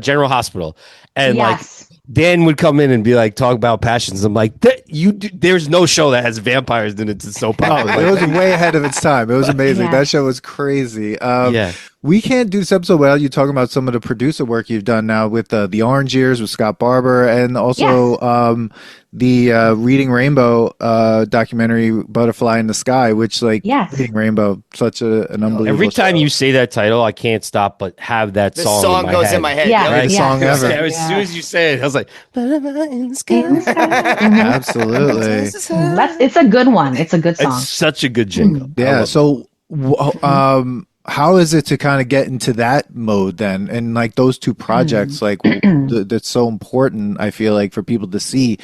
General Hospital, and Yes. like Dan would come in and be like, talk about passions. I'm like, there's no show that has vampires in it to soap oh, opera. it was way ahead of its time. It was amazing. Yeah. That show was crazy. Yeah. We can't do this episode without you talking about some of the producer work you've done now with the Orange Years with Scott Barber, and also the Reading Rainbow documentary Butterfly in the Sky, which like Yes. Reading Rainbow, such an unbelievable Every time show. you say that title, I can't stop but have that The song, song in my goes head. in my head. Yeah. Yep. Greatest Yeah. song ever. As soon as you say it, I was like, "Butterfly in the sky." Absolutely. It's a good one. It's a good song. It's such a good jingle. I Yeah. love So, how is it to kind of get into that mode then? And like those two projects, like that's so important, I feel like, for people to see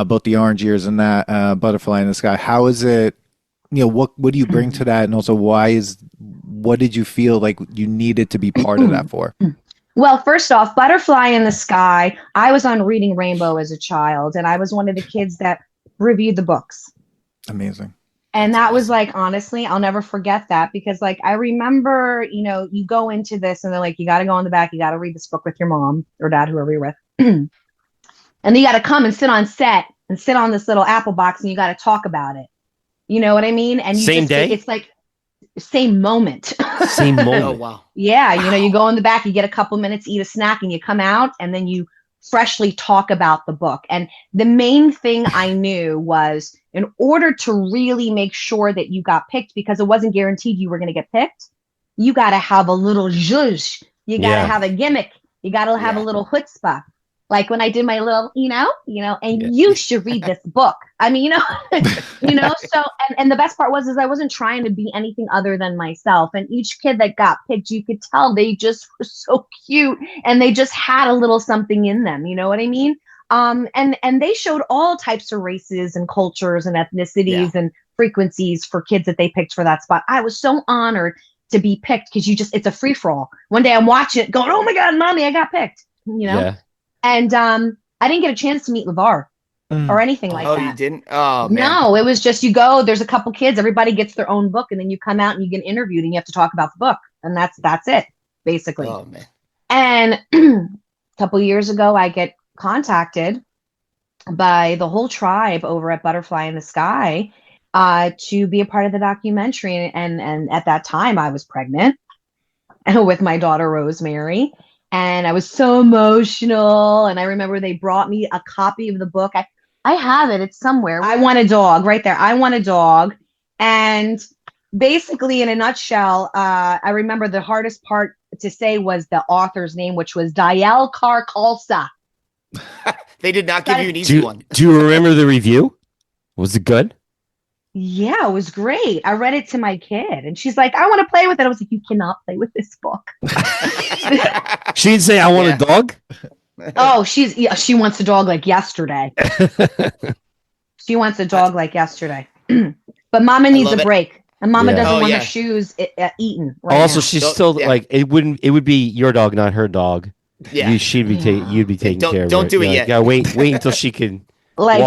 both the Orange Years and that Butterfly in the Sky. How is it, what do you bring to that? And also what did you feel like you needed to be part of that for? Well, first off, Butterfly in the Sky, I was on Reading Rainbow as a child, and I was one of the kids that reviewed the books. Amazing. And that was like, honestly, I'll never forget that because like, I remember, you go into this and they're like, you got to go in the back. You got to read this book with your mom or dad, whoever you're with. And then you got to come and sit on set and sit on this little apple box and you got to talk about it. You know what I mean? And you Same day? It's like same moment. Same moment. Oh, wow. Yeah. You go in the back, you get a couple minutes, eat a snack and you come out and then you freshly talk about the book. And the main thing I knew was in order to really make sure that you got picked, because it wasn't guaranteed you were going to get picked, you got to have a little zhuzh. You got to Yeah. have a gimmick. You got to have a little chutzpah. Like when I did my little, and you should read this book. I mean, so, and the best part is I wasn't trying to be anything other than myself. And each kid that got picked, you could tell they just were so cute and they just had a little something in them. You know what I mean? And they showed all types of races and cultures and ethnicities and frequencies for kids that they picked for that spot. I was so honored to be picked because it's a free for all. One day I'm watching it going, oh my God, mommy, I got picked, Yeah. And I didn't get a chance to meet LeVar or anything like that. Oh, you didn't? Oh, man. No, it was just you go, there's a couple kids, everybody gets their own book, and then you come out and you get interviewed and you have to talk about the book. And that's it, basically. Oh, man. And a couple years ago, I get contacted by the whole tribe over at Butterfly in the Sky to be a part of the documentary. And at that time, I was pregnant with my daughter, Rosemary. And I was so emotional. And I remember they brought me a copy of the book. I have it. It's somewhere. I want a dog right there. I want a dog. And basically, in a nutshell, I remember the hardest part to say was the author's name, which was Dial Karkalsa. They did not give you an easy one. Do you remember the review? Was it good? Yeah, it was great. I read it to my kid, and she's like, I want to play with it. I was like, you cannot play with this book. She didn't say, I want a dog? Oh, she wants a dog like yesterday. She wants a dog like yesterday. But Mama needs a break. And Mama doesn't want her shoes eaten. Right also, now. she's still like, it would be your dog, not her dog. Yeah. You'd be taking care of her. Don't do it yet. Yeah, wait until she can like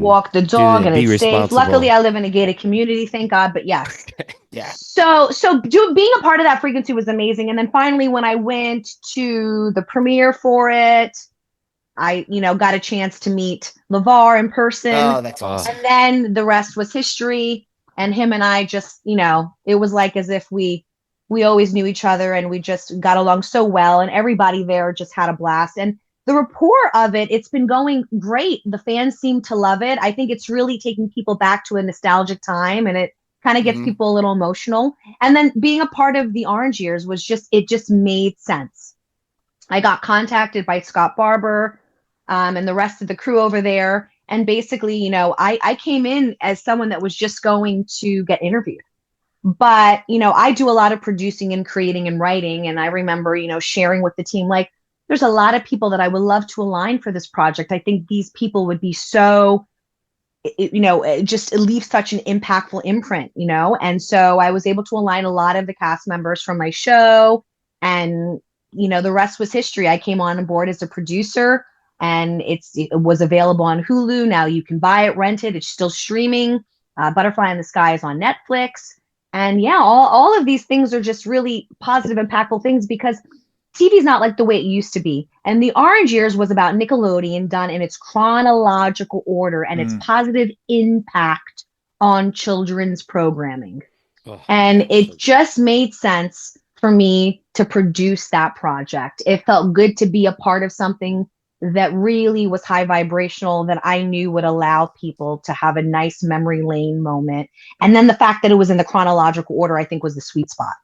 walk the dog and it's safe. Luckily, I live in a gated community, thank God. But yes, yeah. So being a part of that frequency was amazing. And then finally, when I went to the premiere for it, I got a chance to meet LeVar in person. Oh, that's awesome. And then the rest was history. And him and I just, it was like as if we always knew each other and we just got along so well. And everybody there just had a blast. And the rapport of it's been going great. The fans seem to love it. I think it's really taking people back to a nostalgic time, and it kind of gets people a little emotional. And then being a part of the Orange Years it just made sense. I got contacted by Scott Barber and the rest of the crew over there. And basically, I came in as someone that was just going to get interviewed. But, I do a lot of producing and creating and writing. And I remember, sharing with the team, like, there's a lot of people that I would love to align for this project. I think these people would be so, just leave such an impactful imprint, And so I was able to align a lot of the cast members from my show. And, the rest was history. I came on board as a producer. And it was available on Hulu. Now you can buy it, rent it. It's still streaming. Butterfly in the Sky is on Netflix. And yeah, all of these things are just really positive, impactful things because TV's not like the way it used to be. And the Orange Years was about Nickelodeon done in its chronological order and its positive impact on children's programming. And it just made sense for me to produce that project. It felt good to be a part of something that really was high vibrational that I knew would allow people to have a nice memory lane moment. And then the fact that it was in the chronological order, I think was the sweet spot.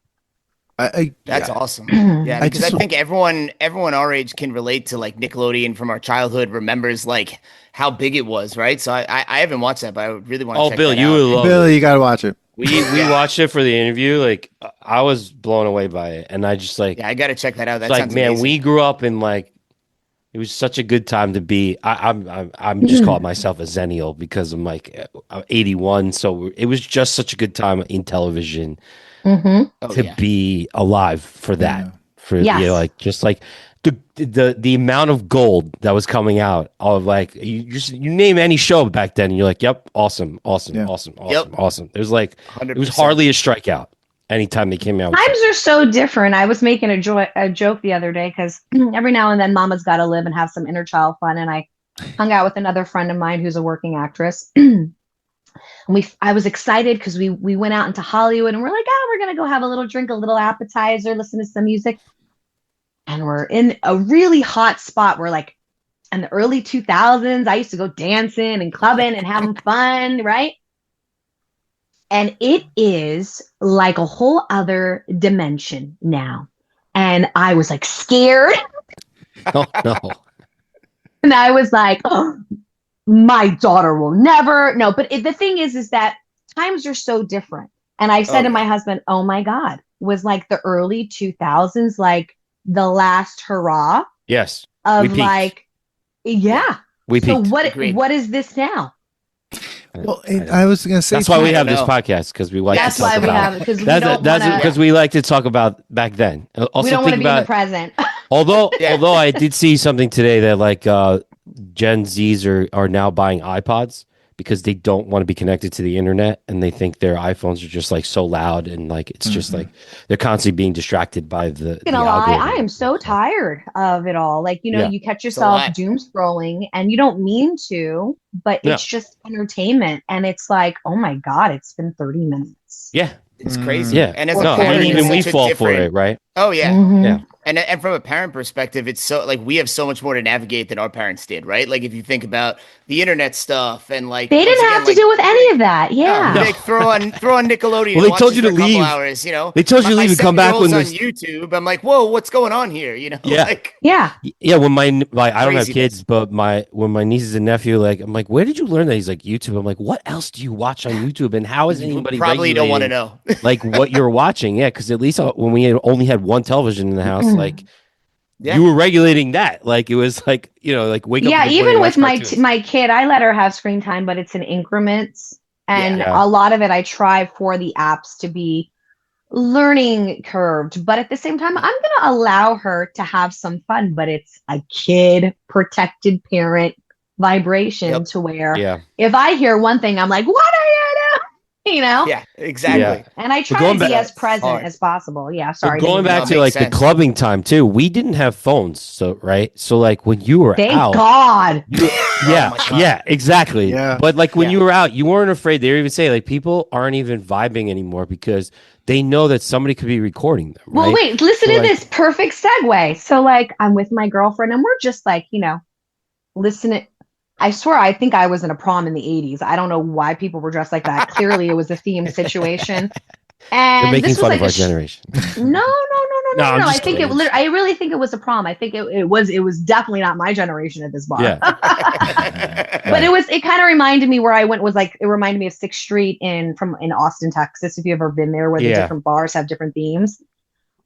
That's awesome. Yeah, because I think everyone our age can relate to like Nickelodeon from our childhood, remembers like how big it was, right? So I haven't watched that, but I really want to check Bill, that you out. would love Bill, it. you got to watch it. We watched it for the interview. Like I was blown away by it, and I just like I got to check that out. That like sounds man, amazing. we grew up in like it was such a good time to be. I'm just calling myself a Zennial because I'm like I'm 81, so it was just such a good time in television to be alive for that. For like just like the amount of gold that was coming out of like you name any show back then, and you're like, yep, awesome. There's like 100%. It was hardly a strikeout anytime they came out. Times are so different. I was making a joke the other day because every now and then Mama's got to live and have some inner child fun. And I hung out with another friend of mine who's a working actress. I was excited because we went out into Hollywood and we're like, we're going to go have a little drink, a little appetizer, listen to some music. And we're in a really hot spot. We're like in the early 2000s. I used to go dancing and clubbing and having fun, right? And it is like a whole other dimension now. And I was like scared. Oh, no. And I was like, oh, my daughter will never. No, but the thing is that times are so different. And I said to my husband, oh my God, was like the early 2000s, like the last hurrah. Yes. Of like, yeah. We peaked. So what is this now? Well, I was gonna say that's why we I have don't this know. podcast, because we like That's to talk why we about have it, because we that's don't that's want because to. we like to talk about back then. We Also don't want to think be in the about present. Yeah. although I did see something today that like Gen Zs are now buying iPods because they don't want to be connected to the internet, and they think their iPhones are just like so loud, and like it's just like they're constantly being distracted by the Gonna lie, I algorithm. am so tired of it all. Like, Yeah. you catch a yourself lot. doom scrolling and you don't mean to, but Yeah. it's just entertainment. And it's like, oh my God, it's been 30 minutes. Yeah, It's crazy. yeah. And as Or a No, parent, and even it's even we such a fall for different. it, right? Oh yeah. Mhm. Yeah. And from a parent perspective, it's so like we have so much more to navigate than our parents did, right? Like if you think about the internet stuff and like They once didn't again, have to like, deal with any of that. no, Yeah. like throw on Nickelodeon. Well, and they watch told this you for to a couple leave. hours. They told you to My leave and come back when 7-year-old's on there's YouTube. I'm like, whoa, what's going on here? Yeah. Like Yeah. yeah. When my like I don't have Craziness. kids, but when my nieces and nephew, like I'm like, where did you learn that? He's like, YouTube. I'm like, what else do you watch on YouTube, and how is you anybody probably don't want to regulating, know. like what you're watching? Yeah, because at least when we only had one television in the house, like Yeah. you were regulating that. Like it was like like wake up. Yeah. in the morning Even and with watch cartoons. my kid, I let her have screen time, but it's in increments. And Yeah. a lot of it, I try for the apps to be learning curved, but at the same time, I'm going to allow her to have some fun, but it's a kid protected parent vibration Yep. to where Yeah. if I hear one thing, I'm like, what are you doing? Yeah, exactly. Yeah. And I try going to be back- as present hard. as possible. Yeah. But Sorry. going didn't back No, to makes like sense. the clubbing time too, we didn't have phones, so right. So like when you were Thank out, God. yeah, my God. yeah, exactly. Yeah. But like when Yeah. you were out, you weren't afraid. They even say like people aren't even vibing anymore because they know that somebody could be recording them. Well, Right? wait, listen So, to like- this perfect segue. So, like, I'm with my girlfriend and we're just like, listening. I swear, I think I was in a prom in the 80s. I don't know why people were dressed like that. Clearly, it was a themed situation. You're And making this was fun like of our generation. No. No, I'm I just think kidding. I really think it was a prom. I think it was definitely not my generation at this bar. Yeah. But it kind of reminded me where I went was like, it reminded me of 6th Street in Austin, Texas, if you've ever been there, where the Yeah. different bars have different themes.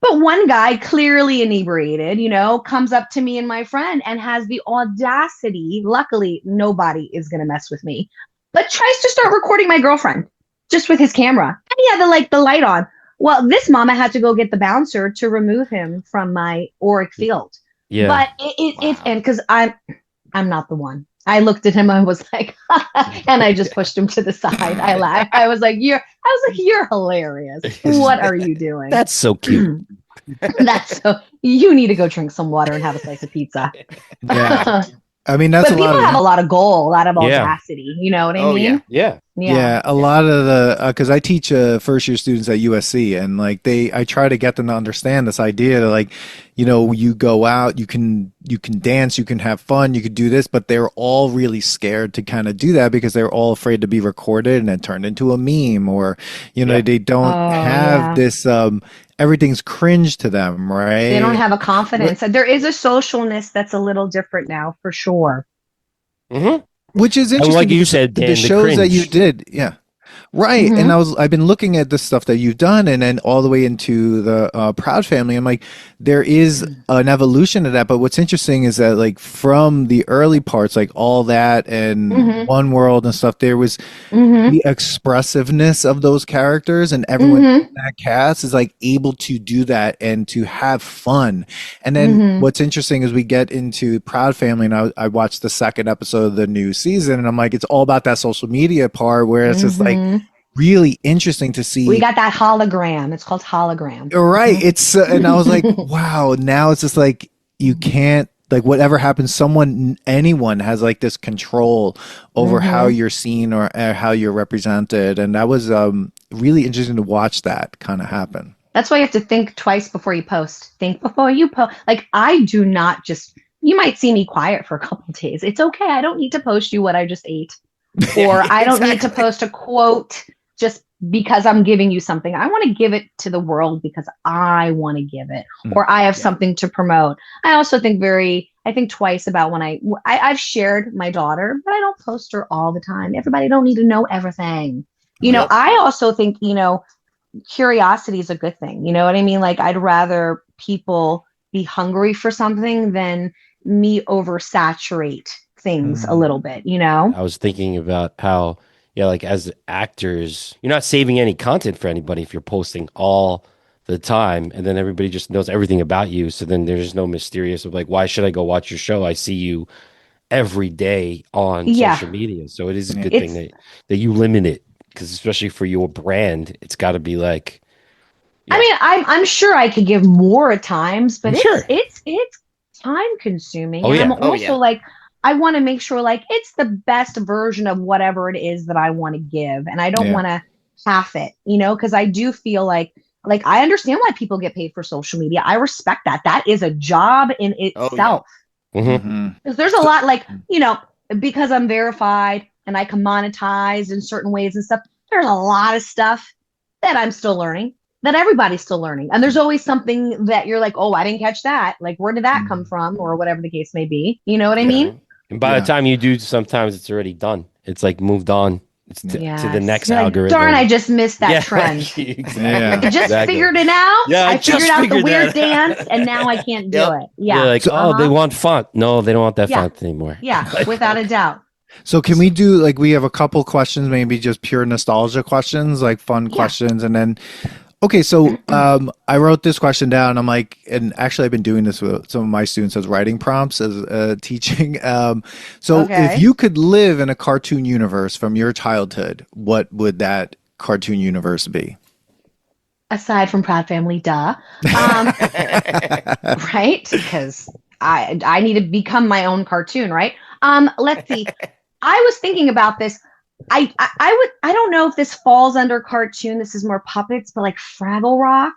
But one guy, clearly inebriated, comes up to me and my friend and has the audacity, luckily nobody is going to mess with me, but tries to start recording my girlfriend just with his camera. And he had the light on. Well, this mama had to go get the bouncer to remove him from my auric field. Yeah. But it's, Wow. and because I'm not the one. I looked at him. I was like, and I just pushed him to the side. I laughed. I was like, you're hilarious. What are you doing? That's so cute. That's so. You need to go drink some water and have a slice of pizza. Yeah. I mean, that's But a lot people of have a lot of goal, a lot of Yeah. audacity. You know what I Oh, mean? yeah. Yeah. a lot of the because I teach first year students at USC, and like I try to get them to understand this idea that like you go out, you can dance, you can have fun, you could do this, but they're all really scared to kind of do that because they're all afraid to be recorded and then turned into a meme, or Yeah. they don't Oh, have yeah. this everything's cringe to them, right? They don't have a confidence. There is a socialness that's a little different now, for sure. Mhm. Which is And interesting. like you because said, Dan, the the shows that you cringe. did, yeah. Right. Mhm. And I've been looking at the stuff that you've done and then all the way into the Proud Family. I'm like, there is an evolution of that. But what's interesting is that like from the early parts, like all that and Mhm. One World and stuff, there was Mm-hmm. the expressiveness of those characters, and everyone Mhm. in that cast is like able to do that and to have fun. And then Mhm. what's interesting is we get into Proud Family, and I watched the second episode of the new season, and I'm like, it's all about that social media part where it's just like Mhm. really interesting to see. We got that hologram. It's called hologram. You're right. It's and I was like, wow. Now it's just like you can't like whatever happens. Anyone has like this control over how you're seen or how you're represented, and that was really interesting to watch that kind of happen. That's why you have to think twice before you post. Think before you post. Like, I do not just, you might see me quiet for a couple of days. It's okay. I don't need to post you what I just ate. Or I don't need to Exactly. post a quote just because I'm giving you something. I want to give it to the world because I want to give it, or I have something to promote. I also think I think twice about when I've shared my daughter, but I don't post her all the time. Everybody don't need to know everything. Yep. I also think, curiosity is a good thing. You know what I mean? Like, I'd rather people be hungry for something than me oversaturate things a little bit, I was thinking about how, yeah, like as actors, you're not saving any content for anybody if you're posting all the time, and then everybody just knows everything about you. So then there's no mysterious of like, why should I go watch your show? I see you every day on Yeah. social media. So it is a good It's- thing that you limit it, because especially for your brand, it's got to be like. I mean, I'm sure I could give more at times, but Sure. it's time consuming. Oh, And yeah. I'm Oh, also yeah. like, I want to make sure like it's the best version of whatever it is that I want to give. And I don't Yeah. want to half it, you know, because I do feel like I understand why people get paid for social media. I respect that. That is a job in Oh, itself. Mhm. Mhm. Because there's a lot like, you know, because I'm verified and I can monetize in certain ways and stuff, there's a lot of stuff that I'm still learning, that everybody's still learning. And there's always something that you're like, oh, I didn't catch that. Like, where did that come from? Or whatever the case may be. You know what I mean? And by Yeah. the time you do, sometimes it's already done. It's like moved on. It's to the Yes. next You're like, algorithm. darn, I just missed that Yeah, trend. exactly. Yeah. I just figured it out. Yeah, I I figured just out the figured weird that dance, and now I can't do Yep. it. Yeah. They're like, oh, they want font. No, they don't want that Yeah. font anymore. Yeah, without a doubt. So can we do like we have a couple questions, maybe just pure nostalgia questions, like fun questions, and then okay, so I wrote this question down. I'm like, and actually I've been doing this with some of my students as writing prompts as teaching. So Okay. if you could live in a cartoon universe from your childhood, what would that cartoon universe be? Aside from Proud Family, duh. Right? Because I need to become my own cartoon, right? Let's see. I was thinking about this. I don't know if this falls under cartoon. This is more puppets, but like Fraggle Rock.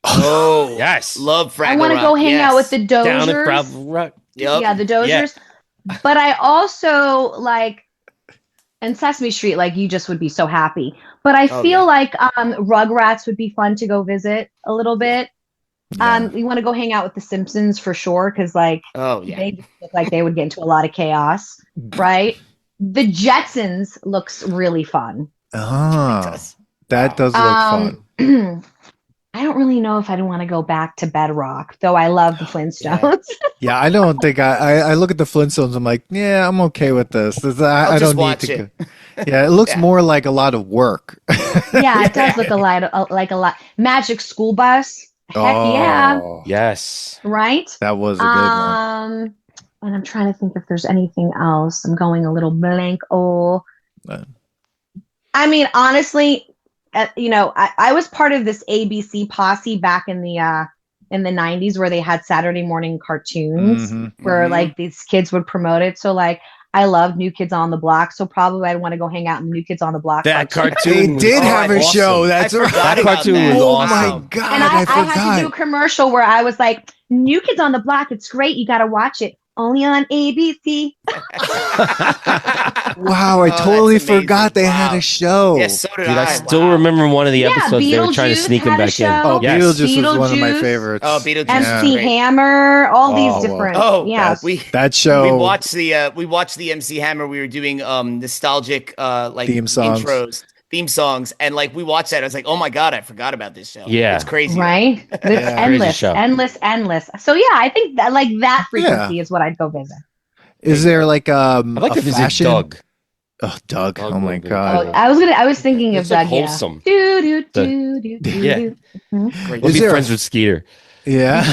Oh, Yes. Love Fraggle I want to Rock, go hang out with the Down at Dozers. Bravo Rock. Yep. Yeah, the Dozers. But I also like, and Sesame Street, like you just would be so happy. But I Oh, feel yeah. like Rugrats would be fun to go visit a little bit. We want to go hang out with the Simpsons for sure, because like Oh, yeah. they look like they would get into a lot of chaos, right? The Jetsons looks really fun. Ah, that does look fun. I don't really know if I want to go back to Bedrock, though I love the Flintstones. Yeah, I don't think I look at the Flintstones. I'm like, yeah, I'm okay with this. I I'll don't just need watch to. it. Yeah, it looks Yeah. more like a lot of work. Yeah, it does look like a lot. Magic School Bus. Heck yeah. Oh, Right? that was a good one. And I'm trying to think if there's anything else. I'm going a little blank. I mean, honestly, you know, I was part of this ABC posse back in the 90s where they had Saturday morning cartoons Mhm. where Mhm. like these kids would promote it. So like I love New Kids on the Block. So probably I'd want to go hang out in the New Kids on the Block. That cartoon. cartoon They was did have a awesome. show. That's I right. forgot That about cartoon that. was Oh awesome. my god, And I I had to do a forgot. commercial where I was like, New Kids on the Block, it's great. You got to watch it. Only on ABC. Wow, I Oh, totally that's amazing. forgot they had Wow. a show. Yes, so did Dude, I I. still Wow. remember one of the Yeah, episodes they were trying to Beetlejuice sneak him had a back in. show. Oh, Yes. Beetlejuice was one of my Beetlejuice. favorites. Oh, Beetlejuice. Yeah. MC Hammer, all Oh, these well. different. Oh, yeah. That show. We watched the MC Hammer. We were doing nostalgic like Theme songs. theme songs, and like we watched that. I was like, oh my god, I forgot about this show. Yeah. It's crazy. Right? It's Yeah. Crazy endless, show. endless. So yeah, I think that like that frequency is what I'd go visit. Is there like I'd like a to visit fashion? Doug. Oh, Doug. Doug Oh my would be god. Oh, I was thinking of It's like Doug. Yeah. wholesome. Do do The- do do do. Yeah. do. Great. We'll Is be there a- friends with Skeeter. Yeah.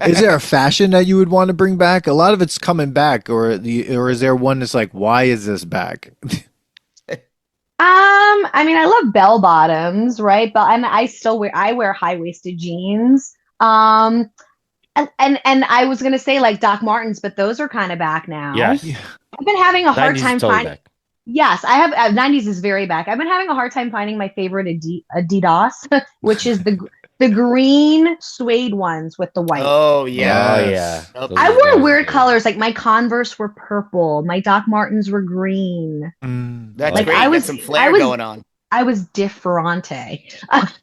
Is there a fashion that you would want to bring back? A lot of it's coming back, or is there one that's like, why is this back? I mean, I love bell bottoms, right? But and I wear high waisted jeans. And I was gonna say like Doc Martens, but those are kind of back now. Yes. I've been having a hard 90s is time totally finding. back. Yes, I have. 90s is very back. I've been having a hard time finding my favorite Adidas, which is the green suede ones with the white. Oh yeah. Oh, Yes. yeah. Yep. Those I are wore those weird are- colors. Like my Converse were purple. My Doc Martens were green. That's Like, great. I You got was- some I flair was- going on. I was differente.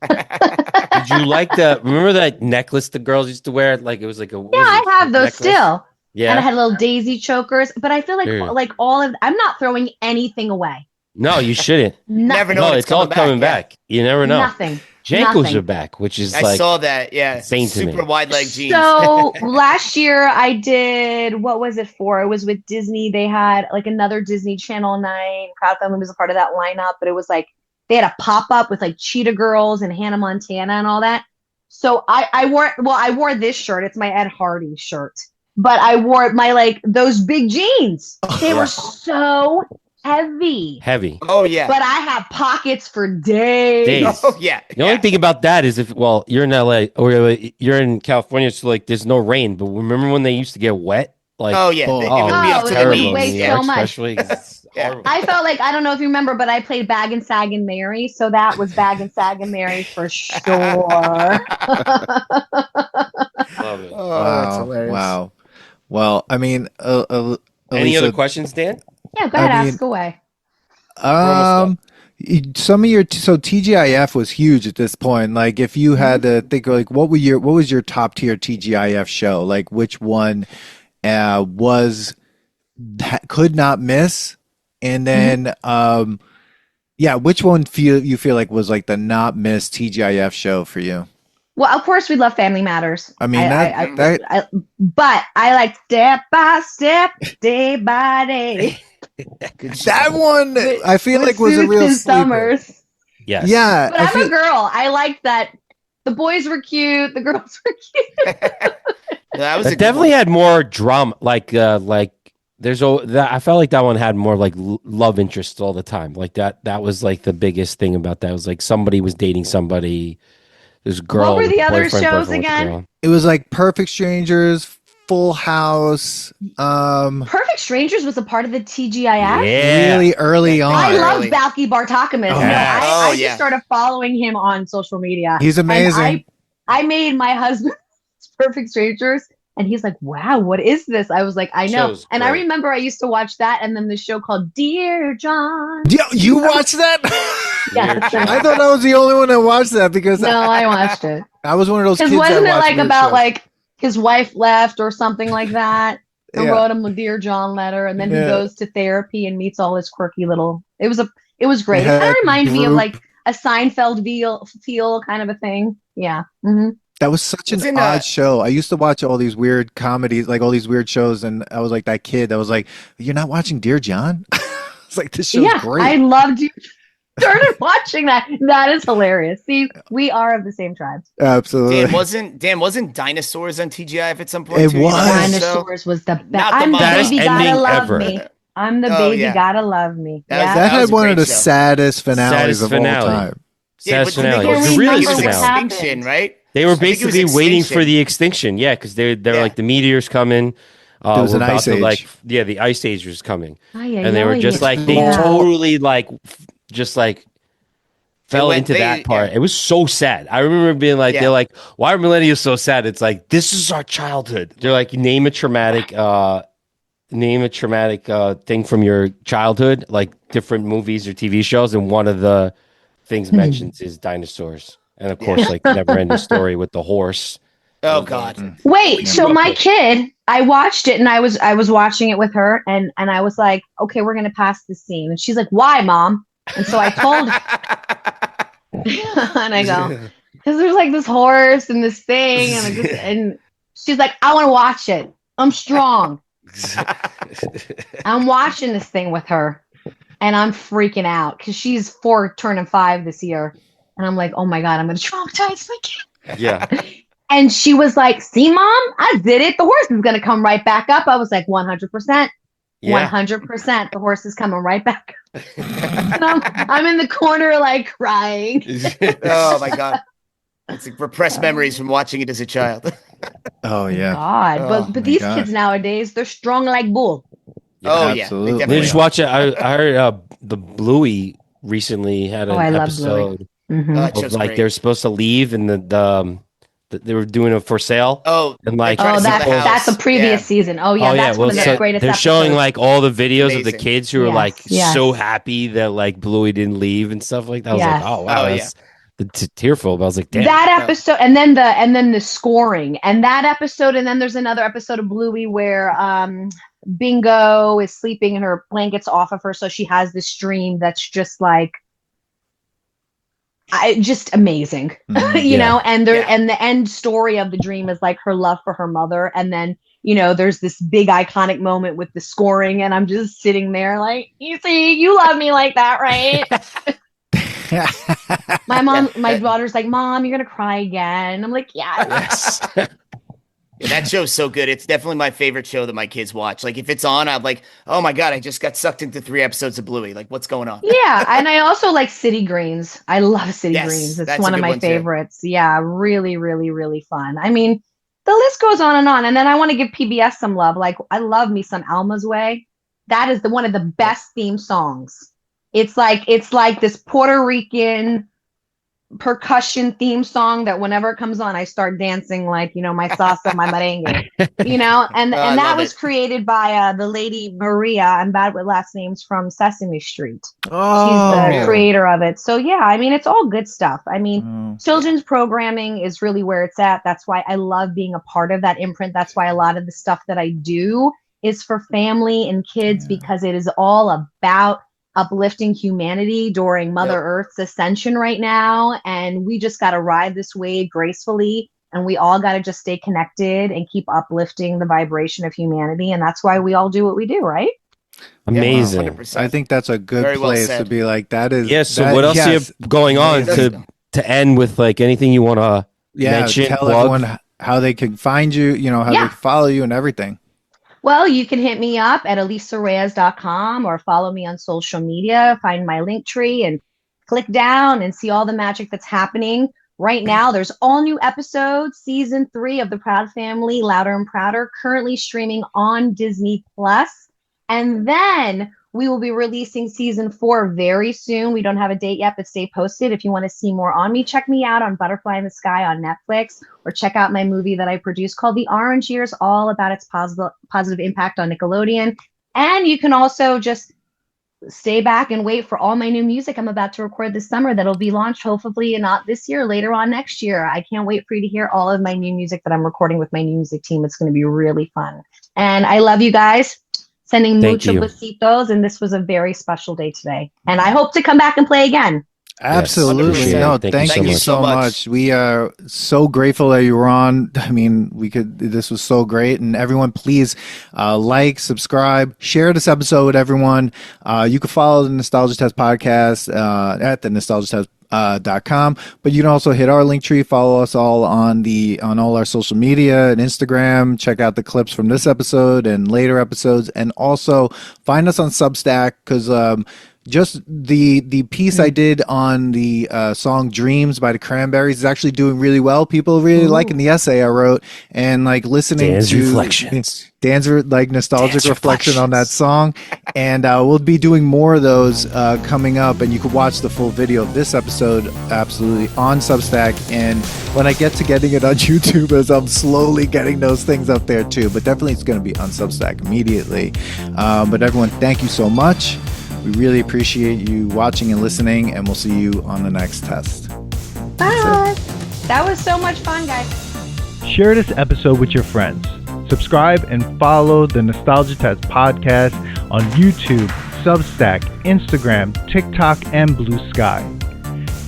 Did you like remember that necklace the girls used to wear? Like it was like a Yeah, I have those necklace? still. Yeah. And I had little daisy chokers. But I feel Yeah. like all of I'm not throwing anything away. No, you shouldn't. Never know No, when it's all coming yeah. back. You never know. Nothing. Jankos Nothing. are back, which is I like saw that. Yeah, insane to me. super wide leg jeans. So last year I did, what was it for? It was with Disney. They had like another Disney Channel 9. Proud Family was a part of that lineup, but it was like they had a pop-up with like Cheetah Girls and Hannah Montana and all that. So I wore this shirt. It's my Ed Hardy shirt. But I wore my like those big jeans. They were so heavy. Heavy. Oh yeah. But I have pockets for days. Oh yeah. The only thing about that is you're in LA or you're in California, so like there's no rain. But remember when they used to get wet? Like, Oh yeah. It would be up to the terrible knees. way in New too York, much. especially. It's horrible. I felt like, I don't know if you remember, but I played Bag and Sag and Mary. So that was Bag and Sag and Mary for sure. Love it. Oh, that's hilarious. Wow. Well, I mean, Any Alisa, other questions, Dan? Yeah, go ahead, I mean, ask away. some of your so TGIF was huge at this point. Like, if you had to think, like, what was your top tier TGIF show? Like, which one was that could not miss? And then, yeah, which one you feel like was like the not miss TGIF show for you? Well, of course, we love Family Matters. I mean, but I like Step by Step, Day by Day. that one I feel like was a real Susan sleeper. Summers. Yes. Yeah, But I'm a girl. I liked that. The boys were cute. The girls were cute. That was It definitely had more drama. I felt like that one had more like love interest all the time. Like that was like the biggest thing about that. It was like somebody was dating somebody. This girl. What were the other boyfriend shows with the again? girl. It was like Perfect Strangers, Full House. Perfect Strangers was a part of the TGIF. Yeah. Really early on. I love Early. Balky Bartakamis. Oh, yes. I Oh, yeah. just started following him on social media. He's And amazing. I made my husband Perfect Strangers, and he's like, "Wow, what is this?" I was like, "I know." Show's And I great. remember I used to watch that, and then the show called Dear John. You watched that? Yeah, I thought I was the only one that watched that because no, I watched it. I was one of those kids Because wasn't that it watched like weird about shows. like his wife left or something like that? And Yeah. wrote him a Dear John letter, and then he Yeah. goes to therapy and meets all his quirky little. It was great. It Yeah, kind of reminded me of group. like a Seinfeld feel kind of a thing. Yeah. Hmm. That was such It's an in odd show. I used to watch all these weird comedies, like all these weird shows, and I was like that kid that was like, "You're not watching Dear John?" It's like this show's Yeah, great. I loved you. Started watching that. That is hilarious. See, we are of the same tribe. Absolutely. Dan wasn't Dinosaurs on TGIF at some point? It too? You was. remember that show? Dinosaurs was the best. Not the I'm the best baby, ending gotta love ever. me. I'm the Oh, baby, yeah. gotta love me. That was- Yeah. that was had a one great of the show. saddest finales Saddest of finale. all time. Yeah, Saddest but didn't finale. they It was go a really to good finale. extinction, happened. right? They were I think it was basically waiting extinction. for the extinction. Yeah, because they were Yeah. like the meteors coming. There was we're an about ice to, age. like the ice age was coming, Ay, ay, and they were ay. just like they Yeah. totally like just like fell went- into they- that part. yeah. It was so sad. I remember being like, Yeah. they're like, why are millennials so sad? It's like this is our childhood. They're like, name a traumatic thing from your childhood, like different movies or TV shows, and one of the things mentioned is dinosaurs, and of course, like never ending story with the horse. Oh God. Wait, so Real my quick. kid, I watched it and I was watching it with her and I was like, okay, we're gonna pass this scene. And she's like, why, Mom? And so I told her and I go, because there's like this horse and this thing and she's like, I want to watch it. I'm strong. I'm watching this thing with her and I'm freaking out because she's 4 turning 5 this year. And I'm like, oh my God, I'm gonna traumatize my kid. Yeah, And she was like, see, Mom, I did it. The horse is going to come right back up. I was like, 100%. yeah. 100%. The horse is coming right back up. And I'm in the corner, like, crying. Oh my God. It's like repressed memories from watching it as a child. Oh yeah. God. Oh, But my these God. kids nowadays, they're strong like bull. Oh yeah. Absolutely. They They definitely just are. watch it. I heard the Bluey recently had an Oh, I love Bluey. episode Mhm. That of show's like great. they were supposed to leave and they were doing it for sale. Oh, And like Try to Oh, sell the that's house. a previous Yeah. season. Oh, yeah, that's one of the so greatest they're episodes. showing like all the videos of the Amazing. kids who are Yes, like yes. so happy that like Bluey didn't leave and stuff like that. I was Yes. like, oh wow, Oh, that's tearful. But I was like, damn. That episode, and then the scoring, and that episode, and then there's another episode of Bluey where Bingo is sleeping and her blanket's off of her, so she has this dream that's just like just amazing, you Yeah. know, and Yeah. and the end story of the dream is like her love for her mother. And then, you know, there's this big iconic moment with the scoring, and I'm just sitting there like, you see, you love me like that, right? My daughter's like, Mom, you're gonna cry again. I'm like, yes. Yeah, that show's so good. It's definitely my favorite show that my kids watch. Like if it's on, I'm like, oh my God, I just got sucked into 3 episodes of Bluey. Like what's going on? Yeah, and I also like City Greens. I love City Yes, Greens. It's that's a one of good my one, too. favorites. Yeah, really, really, really fun. I mean, the list goes on and on. And then I want to give PBS some love. Like I love me some Alma's Way. That is one of the best theme songs. It's like this Puerto Rican percussion theme song that whenever it comes on, I start dancing like, you know, my salsa, my merengue, you know, and I that love was it. created by the lady Maria. I'm bad with last names, from Sesame Street. Oh, She's the really? creator of it. So yeah, I mean, it's all good stuff. I mean, Oh. children's programming is really where it's at. That's why I love being a part of that imprint. That's why a lot of the stuff that I do is for family and kids, because it is all about uplifting humanity during Mother Earth's ascension right now. And we just got to ride this wave gracefully. And we all got to just stay connected and keep uplifting the vibration of humanity. And that's why we all do what we do, right? Amazing. 100%. I think that's a good Very well place to said. be like, that is. Yeah. So that- what else yes. you have going on Amazing. to end with, like, anything you want to mention? Tell plug? everyone how they can find you, you know, how they can follow you and everything. Well, you can hit me up at alisareyes.com or follow me on social media, find my link tree and click down and see all the magic that's happening. Right now, there's all new episodes, season 3 of The Proud Family, Louder and Prouder, currently streaming on Disney Plus. And then we will be releasing season 4 very soon. We don't have a date yet, but stay posted. If you want to see more on me, check me out on Butterfly in the Sky on Netflix, or check out my movie that I produced called The Orange Years, all about its positive impact on Nickelodeon. And you can also just stay back and wait for all my new music I'm about to record this summer that'll be launched hopefully not this year, later on next year. I can't wait for you to hear all of my new music that I'm recording with my new music team. It's going to be really fun. And I love you guys. Sending Thank mucho you. besitos, and this was a very special day today. And I hope to come back and play again. Absolutely. 100%. No, Thank thank you you so so much. We are so grateful that you were on. I mean, this was so great. And everyone, please like, subscribe, share this episode with everyone. You can follow the Nostalgia Test podcast at the nostalgiatest.com, but you can also hit our link tree, follow us all on all our social media and Instagram, check out the clips from this episode and later episodes, and also find us on Substack, because just the piece I did on the song Dreams by the Cranberries is actually doing really well. People really liking the essay I wrote, and like listening Dan's to reflections. Dan's nostalgic Dan's reflection on that reflections. song. And we'll be doing more of those coming up, and you can watch the full video of this episode absolutely on Substack. And when I get to getting it on YouTube, as I'm slowly getting those things up there too, but definitely it's going to be on Substack immediately. But everyone, thank you so much. We really appreciate you watching and listening, and we'll see you on the next test. Bye. That was so much fun, guys. Share this episode with your friends. Subscribe and follow the Nostalgia Test podcast on YouTube, Substack, Instagram, TikTok, and Blue Sky.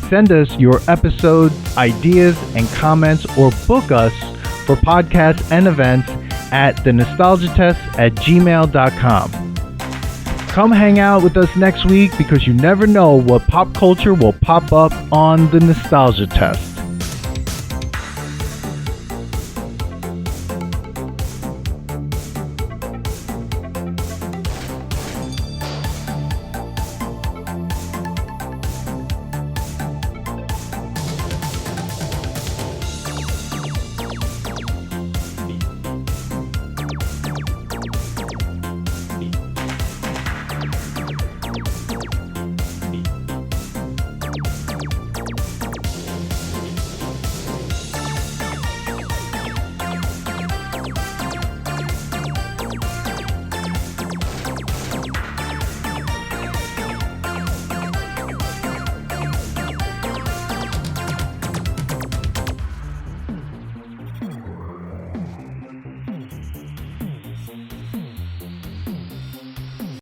Send us your episode ideas and comments, or book us for podcasts and events at thenostalgiatest@gmail.com. Come hang out with us next week, because you never know what pop culture will pop up on the Nostalgia Test.